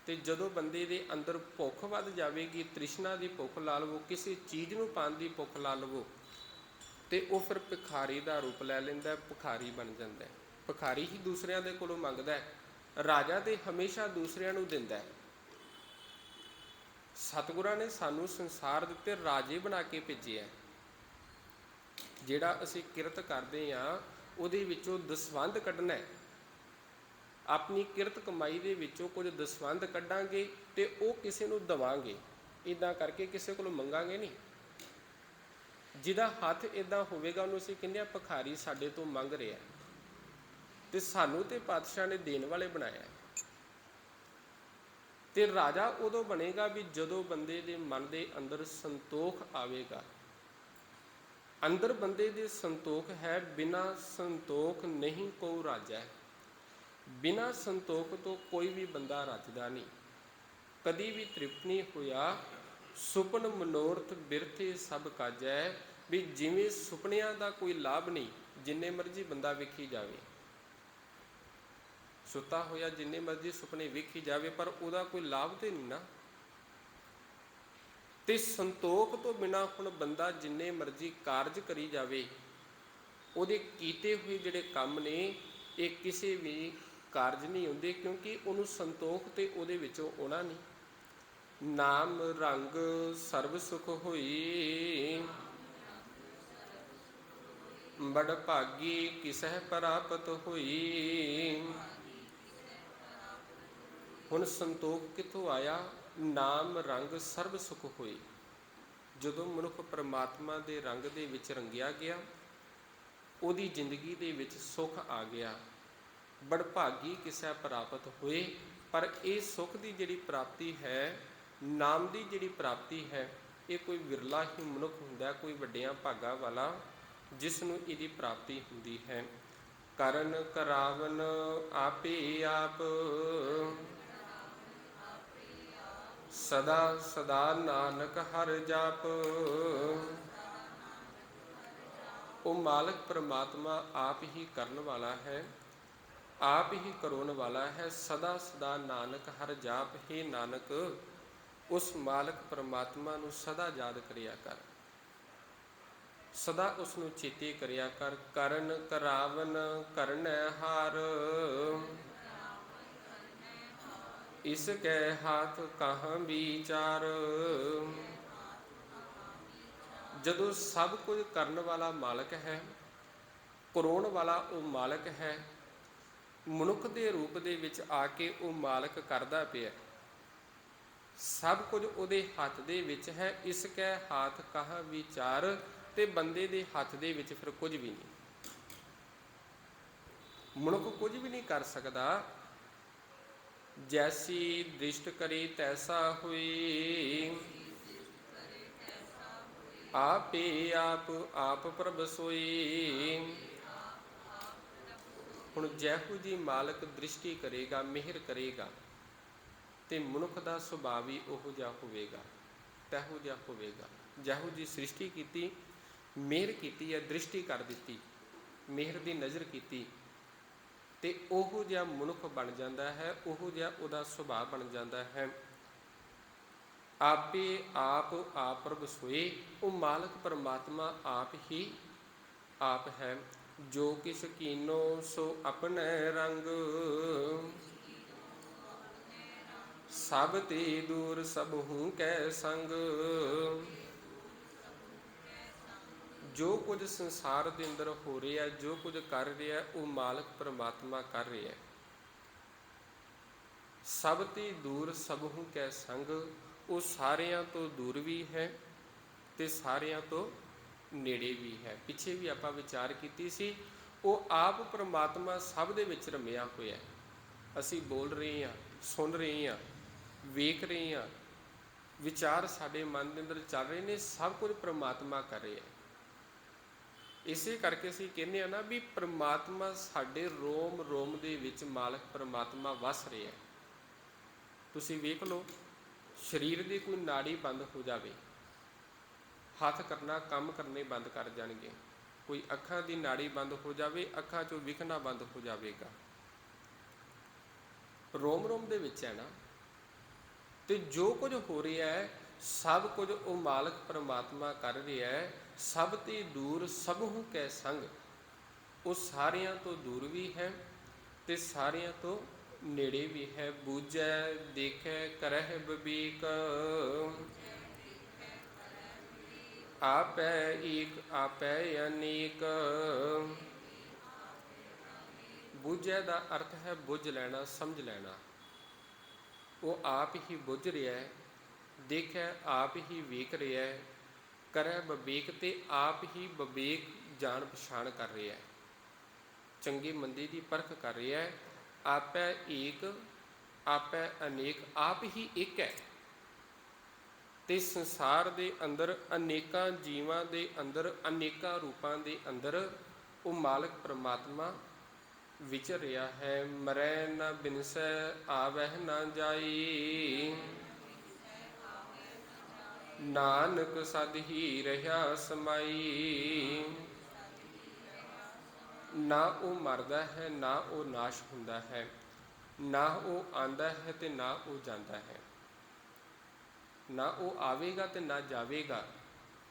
ਤੇ ਜਦੋਂ ਬੰਦੇ ਦੇ ਅੰਦਰ ਭੁੱਖ ਵੱਧ ਜਾਵੇਗੀ, ਤ੍ਰਿਸ਼ਨਾ ਦੀ ਭੁੱਖ ਲਾ ਲਵੋ, ਕਿਸੇ ਚੀਜ਼ ਨੂੰ ਪਾਉਣ ਦੀ ਭੁੱਖ ਲਾ ਲਵੋ, ਤੇ ਉਹ ਫਿਰ ਭਿਖਾਰੀ ਦਾ ਰੂਪ ਲੈ ਲੈਂਦਾ, ਭਿਖਾਰੀ ਬਣ ਜਾਂਦਾ। ਭਿਖਾਰੀ ਹੀ ਦੂਸਰਿਆਂ ਦੇ ਕੋਲੋਂ ਮੰਗਦਾ ਹੈ, ਰਾਜਾ ਤੇ ਹਮੇਸ਼ਾ ਦੂਸਰਿਆਂ ਨੂੰ ਦਿੰਦਾ ਹੈ। ਸਤਿਗੁਰਾਂ ਨੇ ਸਾਨੂੰ ਸੰਸਾਰ ਦੇ ਉੱਤੇ ਰਾਜੇ ਬਣਾ ਕੇ ਭੇਜਿਆ। ਜਿਹੜਾ ਅਸੀਂ ਕਿਰਤ ਕਰਦੇ ਹਾਂ ਉਹਦੇ ਵਿੱਚੋਂ ਦਸਵੰਧ ਕੱਢਣਾ ਹੈ। ਆਪਣੀ ਕਿਰਤ ਕਮਾਈ ਦੇ ਵਿੱਚੋਂ ਕੁਝ ਦਸਵੰਧ ਕੱਢਾਂਗੇ ਤੇ ਉਹ ਕਿਸੇ ਨੂੰ ਦੇਵਾਂਗੇ। ਇੱਦਾਂ ਕਰਕੇ ਕਿਸੇ ਕੋਲੋਂ ਮੰਗਾਂਗੇ ਨਹੀਂ। ਜਿਹਦਾ ਹੱਥ ਇੱਦਾਂ ਹੋਵੇਗਾ ਉਹਨੂੰ ਅਸੀਂ ਕਹਿੰਦੇ ਹਾਂ ਭਿਖਾਰੀ ਸਾਡੇ ਤੋਂ ਮੰਗ ਰਿਹਾ। ਤੇ ਸਾਨੂੰ ਤੇ ਪਾਤਸ਼ਾਹ ਨੇ ਦੇਣ ਵਾਲੇ ਬਣਾਇਆ। ਤੇ ਰਾਜਾ ਉਦੋਂ ਬਣੇਗਾ ਵੀ ਜਦੋਂ ਬੰਦੇ ਦੇ ਮਨ ਦੇ ਅੰਦਰ ਸੰਤੋਖ ਆਵੇਗਾ। ਅੰਦਰ ਬੰਦੇ ਦੇ ਸੰਤੋਖ ਹੈ, ਬਿਨਾਂ ਸੰਤੋਖ ਨਹੀਂ ਕੋ ਰਾਜਾ। ਬਿਨਾਂ ਸੰਤੋਖ ਤੋਂ ਕੋਈ ਵੀ ਬੰਦਾ ਰੱਜਦਾ ਨਹੀਂ। ਕਦੀ ਵੀ ਤ੍ਰਿਪਤ ਨਹੀਂ ਹੋਇਆ। ਸੁਪਨ ਮਨੋਰਥ ਬਿਰਥੇ ਸਭ ਕਾਜੈ। ਵੀ ਜਿਵੇਂ ਸੁਪਨਿਆਂ ਦਾ ਕੋਈ ਲਾਭ ਨਹੀਂ, ਜਿੰਨੇ ਮਰਜ਼ੀ ਬੰਦਾ ਵੇਖੀ ਜਾਵੇ, ਸੁੱਤਾ ਹੋਇਆ ਜਿੰਨੇ ਮਰਜ਼ੀ ਸੁਪਨੇ ਵੇਖੀ ਜਾਵੇ, ਪਰ ਉਹਦਾ ਕੋਈ ਲਾਭ ਤੇ ਨਹੀਂ ਨਾ। ਤੇ ਸੰਤੋਖ ਤੋਂ ਬਿਨਾਂ ਹੁਣ ਬੰਦਾ ਜਿੰਨੇ ਮਰਜ਼ੀ ਕਾਰਜ ਕਰੀ ਜਾਵੇ, ਉਹਦੇ ਕੀਤੇ ਹੋਏ ਜਿਹੜੇ ਕੰਮ ਨੇ ਇਹ ਕਿਸੇ ਵੀ ਕਾਰਜ ਨਹੀਂ ਹੁੰਦੇ, ਕਿਉਂਕਿ ਉਹਨੂੰ ਸੰਤੋਖ ਤੇ ਉਹਦੇ ਵਿੱਚੋਂ ਆਉਣਾ ਨਹੀਂ। ਨਾਮ ਰੰਗ ਸਰਬ ਸੁਖ ਹੋਈ, ਬੜ ਭਾਗੀ ਕਿਸਹਿ ਪ੍ਰਾਪਤ ਹੋਈ। ਹੁਣ ਸੰਤੋਖ ਕਿੱਥੋਂ ਆਇਆ? ਨਾਮ ਰੰਗ ਸਰਬ ਸੁਖ ਹੋਈ। ਜਦੋਂ ਮਨੁੱਖ ਪਰਮਾਤਮਾ ਦੇ ਰੰਗ ਦੇ ਵਿੱਚ ਰੰਗਿਆ ਗਿਆ, ਉਹਦੀ ਜ਼ਿੰਦਗੀ ਦੇ ਵਿੱਚ ਸੁੱਖ ਆ ਗਿਆ। ਬੜ ਭਾਗੀ ਕਿਸੈ ਪ੍ਰਾਪਤ ਹੋਏ। ਪਰ ਇਹ ਸੁੱਖ ਦੀ ਜਿਹੜੀ ਪ੍ਰਾਪਤੀ ਹੈ, ਨਾਮ ਦੀ ਜਿਹੜੀ ਪ੍ਰਾਪਤੀ ਹੈ, ਇਹ ਕੋਈ ਵਿਰਲਾ ਹੀ ਮਨੁੱਖ ਹੁੰਦਾ, ਕੋਈ ਵੱਡਿਆਂ ਭਾਗਾਂ ਵਾਲਾ, ਜਿਸ ਨੂੰ ਇਹਦੀ ਪ੍ਰਾਪਤੀ ਹੁੰਦੀ ਹੈ। ਕਰਨ ਕਰਾਵਨ ਆਪੇ ਆਪ, ਸਦਾ ਸਦਾ ਨਾਨਕ ਹਰਿ ਜਾਪ। ਉਹ ਮਾਲਕ ਪਰਮਾਤਮਾ ਆਪ ਹੀ ਕਰਨ ਵਾਲਾ ਹੈ, ਆਪ ਹੀ ਕਰਾਉਣ ਵਾਲਾ ਹੈ। ਸਦਾ ਸਦਾ ਨਾਨਕ ਹਰਿ ਜਾਪ। ਹੈ ਨਾਨਕ, ਉਸ ਮਾਲਕ ਪਰਮਾਤਮਾ ਨੂੰ ਸਦਾ ਯਾਦ ਕਰਿਆ ਕਰ, ਸਦਾ ਉਸ ਨੂੰ ਚੇਤੇ ਕਰਿਆ ਕਰ। ਕਰਨ ਕਰਾਵਨ ਕਰਨੈ ਹਾਰ, ਇਸ ਕੈ ਹਾਥ ਕਹਾਂ ਵਿਚਾਰ। ਜਦੋਂ ਸਭ ਕੁਝ ਕਰਨ ਵਾਲਾ ਮਾਲਕ ਹੈ, ਕਰਾਉਣ ਵਾਲਾ ਉਹ ਮਾਲਕ ਹੈ, ਮਨੁੱਖ ਦੇ ਰੂਪ ਦੇ ਵਿੱਚ ਆ ਕੇ ਉਹ ਮਾਲਕ ਕਰਦਾ ਪਿਆ, ਸਭ ਕੁਝ ਉਹਦੇ ਹੱਥ ਦੇ ਵਿੱਚ ਹੈ। ਇਸ ਕੈ ਹਾਥ ਕਹਾਂ ਵਿਚਾਰ। ਤੇ ਬੰਦੇ ਦੇ ਹੱਥ ਦੇ ਵਿੱਚ ਫਿਰ ਕੁਝ ਵੀ ਨਹੀਂ। ਮਨੁੱਖ ਕੁਝ ਵੀ ਨਹੀਂ ਕਰ ਸਕਦਾ। ਜੈਸੀ ਦ੍ਰਿਸ਼ਟ ਕਰੇ ਤੈਸਾ ਹੋਏ, ਆਪੇ ਆਪ ਆਪ ਪ੍ਰਭ ਸੋਈ। ਹੁਣ ਜਿਹੋ ਜੀ ਮਾਲਕ ਦ੍ਰਿਸ਼ਟੀ ਕਰੇਗਾ, ਮਿਹਰ ਕਰੇਗਾ, ਤੇ ਮਨੁੱਖ ਦਾ ਸੁਭਾਅ ਵੀ ਉਹੋ ਜਿਹਾ ਹੋਵੇਗਾ, ਤੈਹੋ ਜਿਹਾ ਹੋਵੇਗਾ। ਜਿਹੋ ਜੀ ਸ੍ਰਿਸ਼ਟੀ ਕੀਤੀ, ਮਿਹਰ ਕੀਤੀ ਹੈ, ਦ੍ਰਿਸ਼ਟੀ ਕਰ ਦਿੱਤੀ, ਮਿਹਰ ਦੀ ਨਜ਼ਰ ਕੀਤੀ, ਤੇ ਉਹੋ ਜਿਹਾ ਮਨੁੱਖ ਬਣ ਜਾਂਦਾ ਹੈ, ਉਹੋ ਜਿਹਾ ਉਹਦਾ ਸੁਭਾਅ ਬਣ ਜਾਂਦਾ ਹੈ। ਆਪੇ ਆਪ ਆਪ ਪ੍ਰਭ ਸੋਏ। ਉਹ ਮਾਲਕ ਪਰਮਾਤਮਾ ਆਪ ਹੀ ਆਪ ਹੈ। ਜੋ ਕਿਸ ਕੀਨੋ ਸੋ ਆਪਣੇ ਰੰਗ, ਸਭ ਤੇ ਦੂਰ ਸਭ ਹੂੰ ਕੈ ਸੰਗ। ਜੋ ਕੁਝ ਸੰਸਾਰ ਦੇ ਅੰਦਰ ਹੋ ਰਿਹਾ, ਜੋ ਕੁਝ ਕਰ ਰਿਹਾ, ਉਹ ਮਾਲਕ ਪਰਮਾਤਮਾ ਕਰ ਰਿਹਾ। ਸਭ ਤੇ ਦੂਰ ਸਭ ਹੂੰ ਕੈ ਸੰਗ। ਉਹ ਸਾਰਿਆਂ ਤੋਂ ਦੂਰ ਵੀ ਹੈ ਤੇ ਸਾਰਿਆਂ ਤੋਂ ਨੇੜੇ ਵੀ ਹੈ। ਪਿੱਛੇ ਵੀ ਆਪਾਂ ਵਿਚਾਰ ਕੀਤੀ ਸੀ, ਉਹ ਆਪ ਪਰਮਾਤਮਾ ਸਭ ਦੇ ਵਿੱਚ ਰਮਿਆ ਹੋਇਆ। ਅਸੀਂ ਬੋਲ ਰਹੇ ਹਾਂ, ਸੁਣ ਰਹੇ ਹਾਂ, ਵੇਖ ਰਹੇ ਹਾਂ, ਵਿਚਾਰ ਸਾਡੇ ਮਨ ਦੇ ਅੰਦਰ ਚੱਲ ਰਹੇ ਨੇ, ਸਭ ਕੁਝ ਪਰਮਾਤਮਾ ਕਰ ਰਿਹਾ। ਇਸੇ ਕਰਕੇ ਅਸੀਂ ਕਹਿੰਦੇ ਹਾਂ ਨਾ ਵੀ ਪਰਮਾਤਮਾ ਸਾਡੇ ਰੋਮ ਰੋਮ ਦੇ ਵਿੱਚ ਮਾਲਕ ਪਰਮਾਤਮਾ ਵਸ ਰਿਹਾ। ਤੁਸੀਂ ਵੇਖ ਲਓ, ਸਰੀਰ ਦੀ ਕੋਈ ਨਾੜੀ ਬੰਦ ਹੋ ਜਾਵੇ, ਹੱਥ ਕਰਨਾ, ਕੰਮ ਕਰਨੇ ਬੰਦ ਕਰ ਜਾਣਗੇ। ਕੋਈ ਅੱਖਾਂ ਦੀ ਨਾੜੀ ਬੰਦ ਹੋ ਜਾਵੇ, ਅੱਖਾਂ 'ਚੋਂ ਵਿਖਣਾ ਬੰਦ ਹੋ ਜਾਵੇਗਾ। ਰੋਮ ਰੋਮ ਦੇ ਵਿੱਚ ਹੈ ਨਾ। ਤੇ ਜੋ ਕੁਝ ਹੋ ਰਿਹਾ ਹੈ, ਸਭ ਕੁਝ ਉਹ ਮਾਲਕ ਪਰਮਾਤਮਾ ਕਰ ਰਿਹਾ ਹੈ। ਸਭ ਤੇ ਦੂਰ ਸਭ ਹੂੰ ਕੈ ਸੰਗ। ਉਹ ਸਾਰਿਆਂ ਤੋਂ ਦੂਰ ਵੀ ਹੈ ਤੇ ਸਾਰਿਆਂ ਤੋਂ ਨੇੜੇ ਵੀ ਹੈ। ਬੂਝੈ ਦੇਖੈ ਕਰਹਿ ਵਿਵੇਕ, ਆਪੈ ਏਕ ਆਪੈ ਅਨੇਕ। ਬੂਝੈ ਦਾ ਅਰਥ ਹੈ ਬੁੱਝ ਲੈਣਾ, ਸਮਝ ਲੈਣਾ। ਉਹ ਆਪ ਹੀ ਬੁੱਝ ਰਿਹਾ ਹੈ, ਦੇਖੈ ਆਪ ਹੀ ਵੇਖ ਰਿਹਾ ਹੈ, ਕਰੈ ਵਿਵੇਕ ਤੇ ਆਪ ਹੀ ਵਿਵੇਕ ਜਾਣ ਪਛਾਣ ਕਰ ਰਿਹਾ ਹੈ, ਚੰਗੇ ਮੰਦੇ ਦੀ ਪਰਖ ਕਰ ਰਿਹਾ ਹੈ। ਆਪੈ ਏਕ ਆਪੈ ਅਨੇਕ, ਆਪ ਹੀ ਇੱਕ ਹੈ ਤੇ ਸੰਸਾਰ ਦੇ ਅੰਦਰ ਅਨੇਕਾਂ ਜੀਵਾਂ ਦੇ ਅੰਦਰ ਅਨੇਕਾਂ ਰੂਪਾਂ ਦੇ ਅੰਦਰ ਉਹ ਮਾਲਕ ਪਰਮਾਤਮਾ ਵਿਚਰ ਰਿਹਾ ਹੈ। ਮਰੈ ਨ ਬਿਨਸੈ ਆਵਹਿ ਨ ਜਾਈ, ਨਾਨਕ ਸਦ ਹੀ ਰਹਾ ਸਮਾਈ। ਨਾ ਉਹ ਮਰਦਾ ਹੈ, ਨਾ ਉਹ ਨਾਸ਼ ਹੁੰਦਾ ਹੈ, ਨਾ ਉਹ ਆਂਦਾ ਹੈ ਤੇ ਨਾ ਉਹ ਜਾਂਦਾ ਹੈ। ਨਾ ਉਹ ਆਵੇਗਾ ਤੇ ਨਾ ਜਾਵੇਗਾ,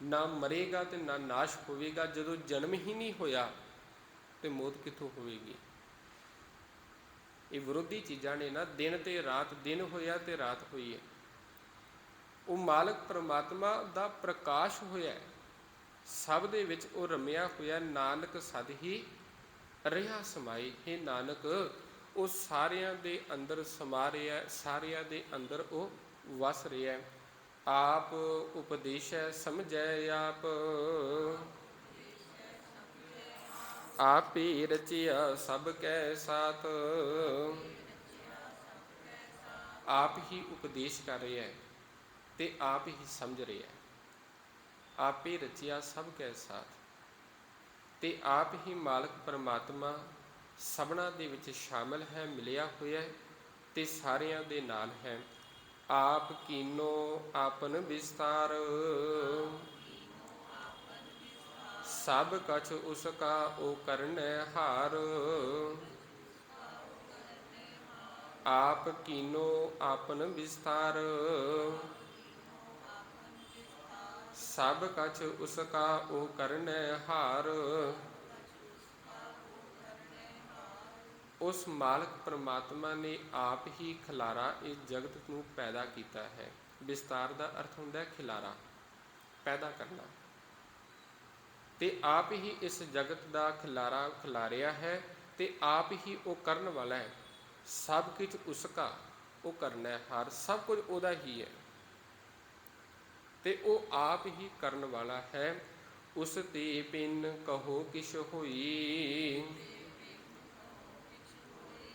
ਨਾ ਮਰੇਗਾ ਤੇ ਨਾ ਨਾਸ਼ ਹੋਵੇਗਾ। ਜਦੋਂ ਜਨਮ ਹੀ ਨਹੀਂ ਹੋਇਆ ਤੇ ਮੌਤ ਕਿੱਥੋਂ ਹੋਵੇਗੀ? ਇਹ ਵਿਰੋਧੀ ਚੀਜ਼ਾਂ ਨੇ ਨਾ। ਦਿਨ ਤੇ ਰਾਤ, ਦਿਨ ਹੋਇਆ ਤੇ ਰਾਤ ਹੋਈ ਹੈ। ਉਹ ਮਾਲਕ ਪਰਮਾਤਮਾ ਦਾ ਪ੍ਰਕਾਸ਼ ਹੋਇਆ, ਸਭ ਦੇ ਵਿੱਚ ਉਹ ਰਮਿਆ ਹੋਇਆ। ਨਾਨਕ ਸਦ ਹੀ ਰਿਹਾ ਸਮਾਈ। ਹੈ ਨਾਨਕ, ਉਹ ਸਾਰਿਆਂ ਦੇ ਅੰਦਰ ਸਮਾ ਰਿਹਾ, ਸਾਰਿਆਂ ਦੇ ਅੰਦਰ ਉਹ ਵਸ ਰਿਹਾ। ਆਪ ਉਪਦੇਸ਼ੈ ਸਮਝੈ ਆਪ, ਆਪੇ ਰਚਿਆ ਸਭ ਕੈ ਸਾਥ। ਆਪ ਹੀ ਉਪਦੇਸ਼ ਕਰ ਰਿਹਾ ਹੈ ਤੇ ਆਪ ਹੀ ਸਮਝ ਰਿਹਾ ਹੈ। ਆਪੇ ਰਚਿਆ ਸਭ ਕੈ ਸਾਥ, ਤੇ ਆਪ ਹੀ ਮਾਲਕ ਪਰਮਾਤਮਾ ਸਭਨਾਂ ਦੇ ਵਿੱਚ ਸ਼ਾਮਿਲ ਹੈ, ਮਿਲਿਆ ਹੋਇਆ ਤੇ ਸਾਰਿਆਂ ਦੇ ਨਾਲ ਹੈ। ਆਪ ਕੀਨੋ ਆਪਨ ਵਿਸਤਾਰ, ਸਭ ਕਛ ਉਸਕਾ ਉਹ ਕਰਨੈ ਹਾਰ। ਆਪ ਕੀਨੋ ਆਪਨ ਵਿਸਤਾਰ, ਸਭ ਕਛ ਉਸਕਾ ਉਹ ਕਰਨੈ ਹਾਰ। ਉਸ ਮਾਲਕ ਪਰਮਾਤਮਾ ਨੇ ਆਪ ਹੀ ਖਿਲਾਰਾ ਇਸ ਜਗਤ ਨੂੰ ਪੈਦਾ ਕੀਤਾ ਹੈ। ਵਿਸਤਾਰ ਦਾ ਅਰਥ ਹੁੰਦਾ ਹੈ ਖਿਲਾਰਾ, ਪੈਦਾ ਕਰਨਾ। ਤੇ ਆਪ ਹੀ ਇਸ ਜਗਤ ਦਾ ਖਿਲਾਰਾ ਖਿਲਾਰਿਆ ਹੈ ਤੇ ਆਪ ਹੀ ਉਹ ਕਰਨ ਵਾਲਾ ਹੈ। ਸਭ ਕੁਝ ਉਸਕਾ ਉਹ ਕਰਨਾ ਹੈ ਹਾਰ, ਸਭ ਕੁਝ ਉਹਦਾ ਹੀ ਹੈ ਤੇ ਉਹ ਆਪ ਹੀ ਕਰਨ ਵਾਲਾ ਹੈ। ਉਸ ਤੇ ਪਿੰਨ ਕਹੋ ਕਿਛ ਹੋਈ,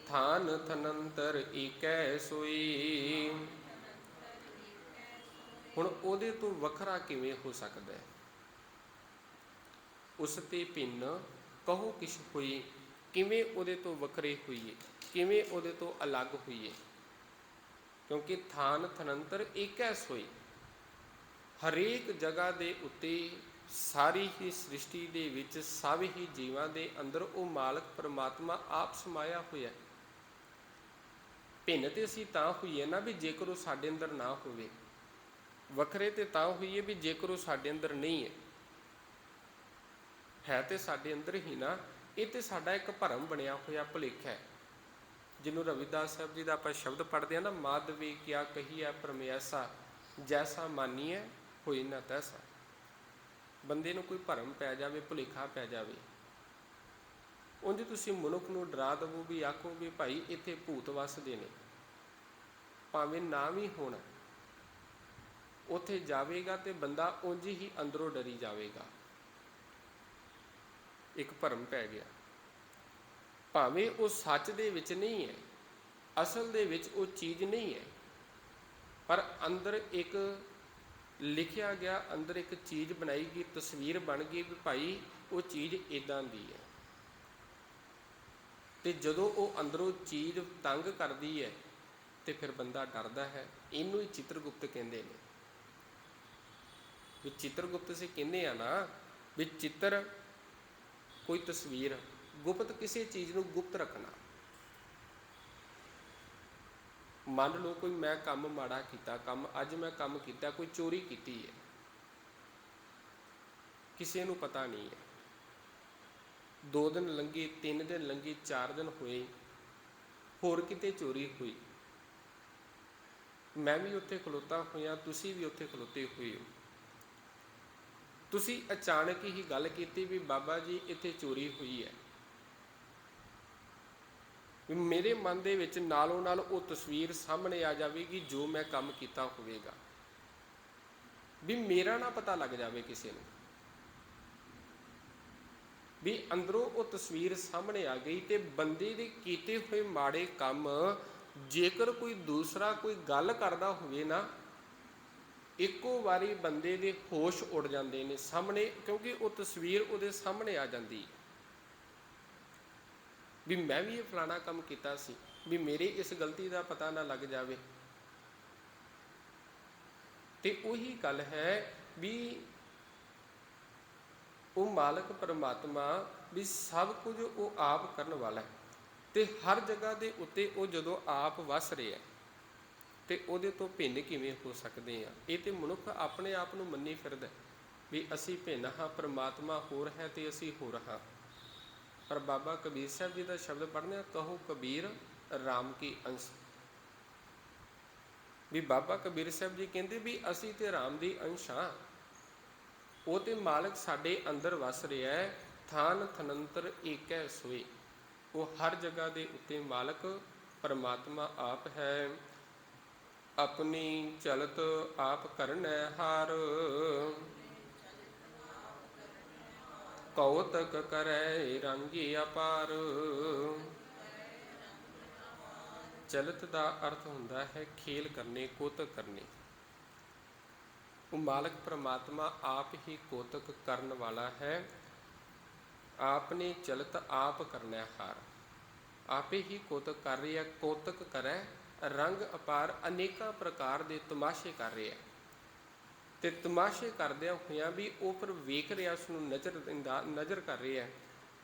ਥਾਨ ਥਨੰਤਰ ਏਕੈ ਸੋਈ। ਹੁਣ ਉਹਦੇ ਤੋਂ ਵੱਖਰਾ ਕਿਵੇਂ ਹੋ ਸਕਦਾ ਹੈ? ਉਸ ਤੇ ਭਿੰਨ ਕਹੋ ਕਿਛ ਹੋਈ, ਕਿਵੇਂ ਉਹਦੇ ਤੋਂ ਵੱਖਰੇ ਹੋਈਏ, ਕਿਵੇਂ ਉਹਦੇ ਤੋਂ ਅਲੱਗ ਹੋਈਏ? ਕਿਉਂਕਿ ਥਾਨ ਥਨੰਤਰ ਏਕੈ ਸੋਈ, ਹਰੇਕ ਜਗ੍ਹਾ ਦੇ ਉੱਤੇ, ਸਾਰੀ ਹੀ ਸ੍ਰਿਸ਼ਟੀ ਦੇ ਵਿੱਚ, ਸਭ ਹੀ ਜੀਵਾਂ ਦੇ ਅੰਦਰ ਉਹ ਮਾਲਕ ਪਰਮਾਤਮਾ ਆਪ ਸਮਾਇਆ ਹੋਇਆ। ਭਿੰਨ ਤੇ ਅਸੀਂ ਤਾਂ ਹੋਈਏ ਨਾ ਵੀ ਜੇਕਰ ਉਹ ਸਾਡੇ ਅੰਦਰ ਨਾ ਹੋਵੇ, ਵੱਖਰੇ ਤੇ ਤਾਂ ਹੋਈਏ ਵੀ ਜੇਕਰ ਉਹ ਸਾਡੇ ਅੰਦਰ ਨਹੀਂ ਹੈ। ਹੈ ਤੇ ਸਾਡੇ ਅੰਦਰ ਹੀ ਨਾ। ਇਹ ਤੇ ਸਾਡਾ ਇੱਕ ਭਰਮ ਬਣਿਆ ਹੋਇਆ ਭੁਲੇਖਾ ਹੈ, ਜਿਹਨੂੰ ਰਵਿਦਾਸ ਸਾਹਿਬ ਜੀ ਦਾ ਆਪਾਂ ਸ਼ਬਦ ਪੜ੍ਹਦੇ ਹਾਂ ਨਾ, ਮਾਧਵੀ ਕਿਆ ਕਹੀਐ ਪਰਮੇਸਾ, ਜੈਸਾ ਮਾਨੀਐ ਹੋਈ ਨਾ ਤੈਸਾ। ਬੰਦੇ ਨੂੰ ਕੋਈ ਭਰਮ ਪੈ ਜਾਵੇ, ਭੁਲੇਖਾ ਪੈ ਜਾਵੇ, ਉਂਝ ਤੁਸੀਂ ਮਨੁੱਖ ਨੂੰ ਡਰਾ ਦੇਵੋ ਵੀ ਆਖੋ ਵੀ ਭਾਈ ਇੱਥੇ ਭੂਤ ਵੱਸਦੇ ਨੇ, ਭਾਵੇਂ ਨਾ ਵੀ ਹੋਣਾ, ਉੱਥੇ ਜਾਵੇਗਾ ਤੇ ਬੰਦਾ ਉਂਝ ਹੀ ਅੰਦਰੋਂ ਡਰੀ ਜਾਵੇਗਾ। ਇੱਕ ਭਰਮ ਪੈ ਗਿਆ। ਭਾਵੇਂ ਉਹ ਸੱਚ ਦੇ ਵਿੱਚ ਨਹੀਂ ਹੈ, ਅਸਲ ਦੇ ਵਿੱਚ ਉਹ ਚੀਜ਼ ਨਹੀਂ ਹੈ, ਪਰ ਅੰਦਰ ਇੱਕ ਲਿਖਿਆ ਗਿਆ, ਅੰਦਰ ਇੱਕ ਚੀਜ਼ ਬਣਾਈ ਗਈ, ਤਸਵੀਰ ਬਣ ਗਈ ਵੀ ਭਾਈ ਉਹ ਚੀਜ਼ ਇੱਦਾਂ ਦੀ ਹੈ। ਤੇ ਜਦੋਂ ਉਹ ਅੰਦਰੋਂ ਚੀਜ਼ ਤੰਗ ਕਰਦੀ ਹੈ ਤੇ ਫਿਰ ਬੰਦਾ ਡਰਦਾ ਹੈ। ਇਹਨੂੰ ਹੀ ਚਿੱਤਰਗੁਪਤ ਕਹਿੰਦੇ ਨੇ। ਵੀ ਚਿੱਤਰਗੁਪਤ ਅਸੀਂ ਕਹਿੰਦੇ ਆ ਨਾ ਵੀ ਚਿੱਤਰ ਕੋਈ ਤਸਵੀਰ, ਗੁਪਤ ਕਿਸੇ ਚੀਜ਼ ਨੂੰ ਗੁਪਤ ਰੱਖਣਾ। ਮੰਨ ਲਓ ਕੋਈ ਮੈਂ ਕੰਮ ਮਾੜਾ ਕੀਤਾ, ਅੱਜ ਮੈਂ ਕੰਮ ਕੀਤਾ, ਕੋਈ ਚੋਰੀ ਕੀਤੀ ਹੈ, ਕਿਸੇ ਨੂੰ ਪਤਾ ਨਹੀਂ ਹੈ, 2 ਦਿਨ ਲੰਘੇ, 3 ਦਿਨ ਲੰਘੇ, 4 ਦਿਨ ਹੋਏ, ਹੋਰ ਕਿਤੇ ਚੋਰੀ ਹੋਈ। ਮੈਂ ਵੀ ਉੱਥੇ ਖਲੋਤਾ ਹੋਇਆ, ਤੁਸੀਂ ਵੀ ਉੱਥੇ ਖਲੋਤੇ ਹੋਏ ਹੋ। ਤੁਸੀਂ ਅਚਾਨਕ ਹੀ ਗੱਲ ਕੀਤੀ ਵੀ ਬਾਬਾ ਜੀ ਇੱਥੇ ਚੋਰੀ ਹੋਈ ਹੈ। ਮੇਰੇ ਮਨ ਦੇ ਵਿੱਚ ਨਾਲੋਂ ਨਾਲ ਉਹ ਤਸਵੀਰ ਸਾਹਮਣੇ ਆ ਜਾਵੇਗੀ ਜੋ ਮੈਂ ਕੰਮ ਕੀਤਾ ਹੋਵੇਗਾ, ਵੀ ਮੇਰਾ ਨਾ ਪਤਾ ਲੱਗ ਜਾਵੇ ਕਿਸੇ ਨੂੰ, ਵੀ ਅੰਦਰੋਂ ਉਹ ਤਸਵੀਰ ਸਾਹਮਣੇ ਆ ਗਈ। ਤੇ ਬੰਦੇ ਦੇ ਕੀਤੇ ਹੋਏ ਮਾੜੇ ਕੰਮ ਜੇਕਰ ਕੋਈ ਦੂਸਰਾ ਕੋਈ ਗੱਲ ਕਰਦਾ ਹੋਵੇ ਨਾ, ਇੱਕੋ ਵਾਰੀ ਬੰਦੇ ਦੇ ਹੋਸ਼ ਉੱਡ ਜਾਂਦੇ ਨੇ ਸਾਹਮਣੇ, ਕਿਉਂਕਿ ਉਹ ਤਸਵੀਰ ਉਹਦੇ ਸਾਹਮਣੇ ਆ ਜਾਂਦੀ ਵੀ ਮੈਂ ਵੀ ਇਹ ਫਲਾਣਾ ਕੰਮ ਕੀਤਾ ਸੀ, ਵੀ ਮੇਰੀ ਇਸ ਗਲਤੀ ਦਾ ਪਤਾ ਨਾ ਲੱਗ ਜਾਵੇ। ਤੇ ਉਹੀ ਗੱਲ ਹੈ ਵੀ ਉਹ ਮਾਲਕ ਪਰਮਾਤਮਾ ਵੀ ਸਭ ਕੁਝ ਉਹ ਆਪ ਕਰਨ ਵਾਲਾ ਹੈ, ਤੇ ਹਰ ਜਗ੍ਹਾ ਦੇ ਉੱਤੇ ਉਹ ਜਦੋਂ ਆਪ ਵਸ ਰਿਹਾ ਤੇ ਉਹਦੇ ਤੋਂ ਭਿੰਨ ਕਿਵੇਂ ਹੋ ਸਕਦੇ ਆ। ਇਹ ਤੇ ਮਨੁੱਖ ਆਪਣੇ ਆਪ ਨੂੰ ਮੰਨੀ ਫਿਰਦਾ ਵੀ ਅਸੀਂ ਭਿੰਨ ਹਾਂ, ਪਰਮਾਤਮਾ ਹੋਰ ਹੈ ਤੇ ਅਸੀਂ ਹੋਰ ਹਾਂ। ਪਰ ਬਾਬਾ ਕਬੀਰ ਸਾਹਿਬ ਜੀ ਦਾ ਸ਼ਬਦ ਪੜ੍ਹਨੇ, ਕਹੋ ਕਬੀਰ ਰਾਮ ਕੀ ਅੰਸ਼। ਵੀ ਬਾਬਾ ਕਬੀਰ ਸਾਹਿਬ ਜੀ ਕਹਿੰਦੇ ਵੀ ਅਸੀਂ ਤੇ ਰਾਮ ਦੀ ਅੰਸ਼ ਹਾਂ। ਉਹ ਤੇ ਮਾਲਕ ਸਾਡੇ ਅੰਦਰ ਵਸ ਰਿਹਾ ਹੈ, ਥਾਨ ਥਨੰਤਰ ਏਕੈ ਸੋਏ। ਉਹ ਹਰ ਜਗ੍ਹਾ ਦੇ ਉੱਤੇ ਮਾਲਕ ਪਰਮਾਤਮਾ ਆਪ ਹੈ। ਆਪਣੀ ਚਲਤ ਆਪ ਕਰਨੈ ਹਾਰ, ਕਉਤਕ ਕਰੈ ਰੰਗੀ ਅਪਾਰ। ਚਲਤ ਦਾ ਅਰਥ ਹੁੰਦਾ ਹੈ ਖੇਲ ਕਰਨੇ, ਕੋਤਕ ਕਰਨੇ। ਉਹ ਮਾਲਕ ਪਰਮਾਤਮਾ ਆਪ ਹੀ ਕੋਤਕ ਕਰਨ ਵਾਲਾ ਹੈ। ਆਪਨੇ ਚਲਤ ਆਪ ਕਰਨਾ ਹਾਰ, ਆਪੇ ਹੀ ਕੋਤਕ ਕਰ ਰਿਹਾ। ਕੋਤਕ ਕਰੈ ਰੰਗ ਅਪਾਰ, ਅਨੇਕਾਂ ਪ੍ਰਕਾਰ ਦੇ ਤਮਾਸ਼ੇ ਕਰ ਰਿਹਾ। ਤੇ ਤਮਾਸ਼ੇ ਕਰਦਿਆਂ ਹੋਇਆਂ ਵੀ ਉਹ ਪਰ ਵੇਖ ਰਿਹਾ, ਉਸਨੂੰ ਨਜ਼ਰ ਕਰ ਰਿਹਾ।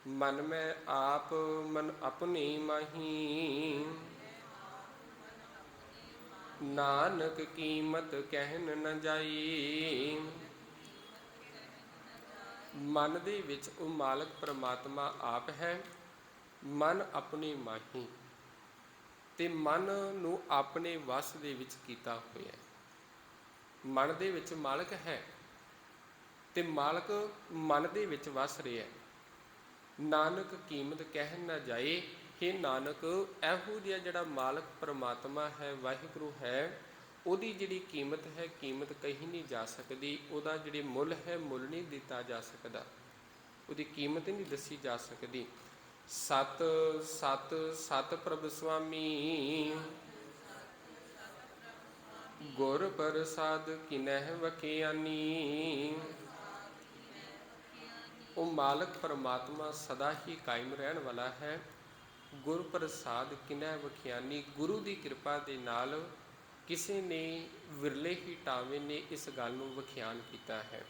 ਮਨ ਮੈਂ ਆਪ ਮਨ ਆਪਣੀ ਮਾਹੀ, ਨਾਨਕ ਕੀਮਤ ਕਹਿਨ ਨ ਜਾਈ। ਮਨ ਦੇ ਵਿੱਚ ਉਹ ਮਾਲਕ ਪਰਮਾਤਮਾ ਆਪ ਹੈ। ਮਨ ਆਪਣੀ ਮਾਹੀ, ਤੇ ਮਨ ਨੂੰ ਆਪਣੇ ਵਸ ਦੇ ਵਿੱਚ ਕੀਤਾ ਹੋਇਆ। ਮਨ ਦੇ ਵਿੱਚ ਮਾਲਕ ਹੈ ਤੇ ਮਾਲਕ ਮਨ ਦੇ ਵਿੱਚ ਵਸ ਰਿਹਾ। ਨਾਨਕ ਕੀਮਤ ਕਹਿ ਨਾ ਜਾਏ। हे ਨਾਨਕ, ਇਹੋ ਜਿਹਾ ਜਿਹੜਾ ਮਾਲਕ ਪਰਮਾਤਮਾ ਹੈ, ਵਾਹਿਗੁਰੂ ਹੈ, ਉਹਦੀ ਜਿਹੜੀ ਕੀਮਤ ਹੈ, ਕੀਮਤ ਕਹੀ ਨਹੀਂ ਜਾ ਸਕਦੀ। ਉਹਦਾ ਜਿਹੜੇ ਮੁੱਲ ਹੈ, ਮੁੱਲ ਨਹੀਂ ਦਿੱਤਾ ਜਾ ਸਕਦਾ। ਉਹਦੀ ਕੀਮਤ ਨਹੀਂ ਦੱਸੀ ਜਾ ਸਕਦੀ। ਸਤ ਸਤ ਸਤ ਪ੍ਰਭ ਸੁਆਮੀ, ਗੁਰ ਪ੍ਰਸਾਦ ਕਿਨਹਿ ਵਖਿਆਨੀ। ਉਹ ਮਾਲਕ ਪਰਮਾਤਮਾ ਸਦਾ ਹੀ ਕਾਇਮ ਰਹਿਣ ਵਾਲਾ ਹੈ। ਗੁਰ ਪ੍ਰਸਾਦ ਕਿਨਹਿ ਵਖਿਆਨੀ, ਗੁਰੂ ਦੀ ਕਿਰਪਾ ਦੇ ਨਾਲ ਕਿਸੇ ਨੇ, ਵਿਰਲੇ ਹੀ ਟਾਵੇਂ ਨੇ ਇਸ ਗੱਲ ਨੂੰ ਵਖਿਆਨ ਕੀਤਾ ਹੈ।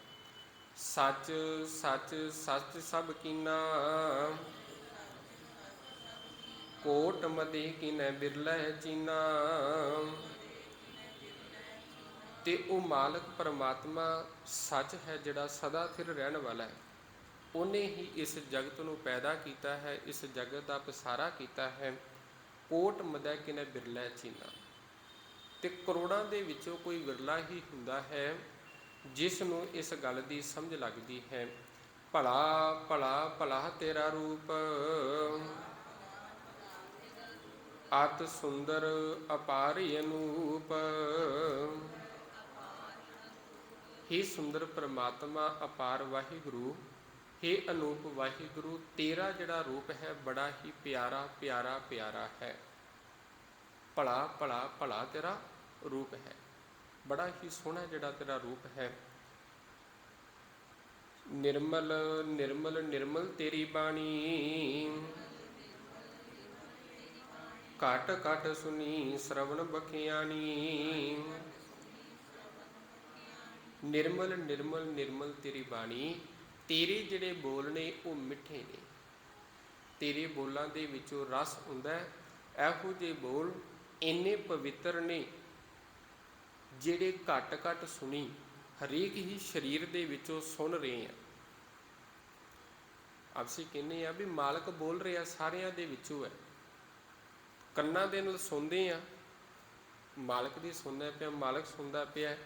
ਸੱਚ ਸੱਚ ਸੱਚ ਸਭ ਕੀਨਾ, ਕੋਟ ਮਦੇ ਕਿਨੈ ਬਿਰਲੈ ਚੀਨਾ। ਤੇ ਉਹ ਮਾਲਕ ਪਰਮਾਤਮਾ ਸੱਚ ਹੈ, ਜਿਹੜਾ ਸਦਾ ਸਥਿਰ ਰਹਿਣ ਵਾਲਾ ਹੈ। ਉਹਨੇ ਹੀ ਇਸ ਜਗਤ ਨੂੰ ਪੈਦਾ ਕੀਤਾ ਹੈ, ਇਸ ਜਗਤ ਦਾ ਪਸਾਰਾ ਕੀਤਾ ਹੈ। ਕੋਟ ਮਦੈ ਕਿਨੈ ਬਿਰਲੈ ਚੀਨਾ। ਤੇ ਕਰੋੜਾਂ ਦੇ ਵਿੱਚੋਂ ਕੋਈ ਵਿਰਲਾ ਹੀ ਹੁੰਦਾ ਹੈ ਜਿਸ ਨੂੰ ਇਸ ਗੱਲ ਦੀ ਸਮਝ ਲੱਗਦੀ ਹੈ। ਭਲਾ ਭਲਾ ਭਲਾ ਤੇਰਾ ਰੂਪ, ਅਤਿ ਸੁੰਦਰ ਅਪਾਰ ਅਨੂਪ। हे ਸੁੰਦਰ ਪਰਮਾਤਮਾ, ਅਪਾਰ ਵਾਹਿਗੁਰੂ, हे ਅਨੂਪ ਵਾਹਿਗੁਰੂ, ਤੇਰਾ ਜਿਹੜਾ ਰੂਪ ਹੈ ਬੜਾ ਹੀ ਪਿਆਰਾ ਪਿਆਰਾ ਪਿਆਰਾ ਹੈ। ਭਲਾ ਭਲਾ ਭਲਾ ਤੇਰਾ ਰੂਪ ਹੈ, ਬੜਾ ਹੀ ਸੋਹਣਾ ਜਿਹੜਾ ਤੇਰਾ ਰੂਪ ਹੈ। ਨਿਰਮਲ ਨਿਰਮਲ ਨਿਰਮਲ ਤੇਰੀ ਬਾਣੀ, ਘਟ ਘਟ ਸੁਣੀ ਸ਼ਰਵਣ ਬਖਿਆਣੀ। ਨਿਰਮਲ ਨਿਰਮਲ ਨਿਰਮਲ ਤੇਰੀ ਬਾਣੀ, ਤੇਰੇ ਜਿਹੜੇ ਬੋਲ ਨੇ ਉਹ ਮਿੱਠੇ ਨੇ। ਤੇਰੇ ਬੋਲਾਂ ਦੇ ਵਿੱਚੋਂ ਰਸ ਹੁੰਦਾ ਹੈ। ਇਹੋ ਜਿਹੇ ਬੋਲ ਇੰਨੇ ਪਵਿੱਤਰ ਨੇ ਜਿਹੜੇ ਘਟ ਘਟ ਸੁਣੀ, ਹਰੇਕ ਹੀ ਸਰੀਰ ਦੇ ਵਿੱਚੋਂ ਸੁਣ ਰਹੇ ਆ। ਅਸੀਂ ਕਹਿੰਦੇ ਆ ਵੀ ਮਾਲਕ ਬੋਲ ਰਿਹਾ, ਸਾਰਿਆਂ ਦੇ ਵਿੱਚੋਂ ਹੈ। ਕੰਨਾਂ ਦੇ ਨਾਲ ਸੁਣਦੇ ਆ, ਮਾਲਕ ਦੀ ਸੁਣਦਾ ਪਿਆ, ਮਾਲਕ ਸੁਣਦਾ ਪਿਆ।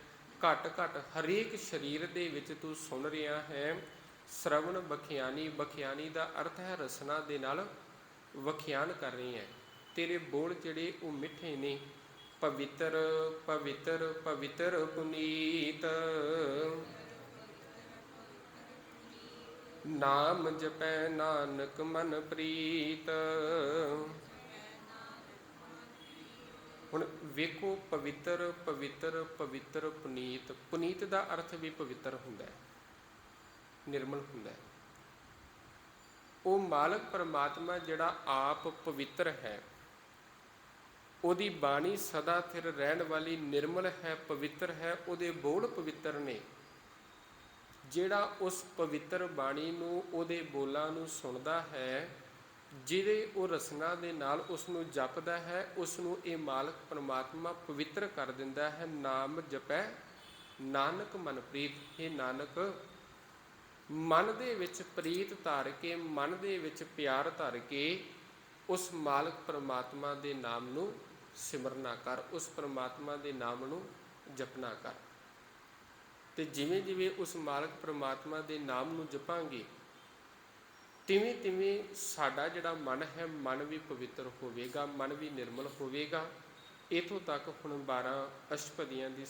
ਘੱਟ ਘੱਟ ਹਰੇਕ ਸਰੀਰ ਦੇ ਵਿੱਚ ਤੂੰ ਸੁਣ ਰਿਹਾ ਹੈ। ਸ਼ਰਵਣ ਬਖਿਆਨੀ, ਬਖਿਆਨੀ ਦਾ ਅਰਥ ਹੈ ਰਸਨਾ ਦੇ ਨਾਲ ਵਖਿਆਨ ਕਰ ਰਹੀ ਹੈ। ਤੇਰੇ ਬੋਲ ਜਿਹੜੇ ਉਹ ਮਿੱਠੇ ਨੇ। ਪਵਿੱਤਰ ਪਵਿੱਤਰ ਪਵਿੱਤਰ ਪੁਨੀਤ, ਨਾਮ ਜਪੈ ਨਾਨਕ ਮਨ ਪ੍ਰੀਤ। ਹੁਣ ਵੇਖੋ, ਪਵਿੱਤਰ ਪਵਿੱਤਰ ਪਵਿੱਤਰ ਪੁਨੀਤ। ਪੁਨੀਤ ਦਾ ਅਰਥ ਵੀ ਪਵਿੱਤਰ ਹੁੰਦਾ ਹੈ, ਨਿਰਮਲ ਹੁੰਦਾ ਹੈ। ਉਹ ਮਾਲਕ ਪਰਮਾਤਮਾ ਜਿਹੜਾ ਆਪ ਪਵਿੱਤਰ ਹੈ, ਉਹਦੀ ਬਾਣੀ ਸਦਾ ਸਥਿਰ ਰਹਿਣ ਵਾਲੀ ਨਿਰਮਲ ਹੈ, ਪਵਿੱਤਰ ਹੈ, ਉਹਦੇ ਬੋਲ ਪਵਿੱਤਰ ਨੇ। ਜਿਹੜਾ ਉਸ ਪਵਿੱਤਰ ਬਾਣੀ ਨੂੰ, ਉਹਦੇ ਬੋਲਾਂ ਨੂੰ ਸੁਣਦਾ ਹੈ, ਜਿਹੜੇ ਉਹ ਰਸਨਾ ਦੇ ਨਾਲ ਉਸ ਨੂੰ ਜਪਦਾ ਹੈ, ਉਸ ਨੂੰ ਇਹ ਮਾਲਕ ਪਰਮਾਤਮਾ ਪਵਿੱਤਰ ਕਰ ਦਿੰਦਾ ਹੈ। ਨਾਮ ਜਪੈ ਨਾਨਕ ਮਨ ਪ੍ਰੀਤ। ਇਹ ਨਾਨਕ, ਮਨ ਦੇ ਵਿੱਚ ਪ੍ਰੀਤ ਧਾਰ ਕੇ, ਮਨ ਦੇ ਵਿੱਚ ਪਿਆਰ ਧਰ ਕੇ ਉਸ ਮਾਲਕ ਪਰਮਾਤਮਾ ਦੇ ਨਾਮ ਨੂੰ ਸਿਮਰਨਾ ਕਰ, ਉਸ ਪਰਮਾਤਮਾ ਦੇ ਨਾਮ ਨੂੰ ਜਪਣਾ ਕਰ। ਤੇ ਜਿਵੇਂ ਜਿਵੇਂ ਉਸ ਮਾਲਕ ਪਰਮਾਤਮਾ ਦੇ ਨਾਮ ਨੂੰ ਜਪਾਂਗੇ, ਤਿਵੇਂ ਤਿਵੇਂ ਸਾਡਾ ਜਿਹੜਾ ਮਨ ਹੈ, ਮਨ ਵੀ ਪਵਿੱਤਰ ਹੋਵੇਗਾ, ਮਨ ਵੀ ਨਿਰਮਲ ਹੋਵੇਗਾ। ਇੱਥੋਂ ਤੱਕ ਹੁਣ 12 ਅਸ਼ਟਪਦੀਆਂ ਦੀ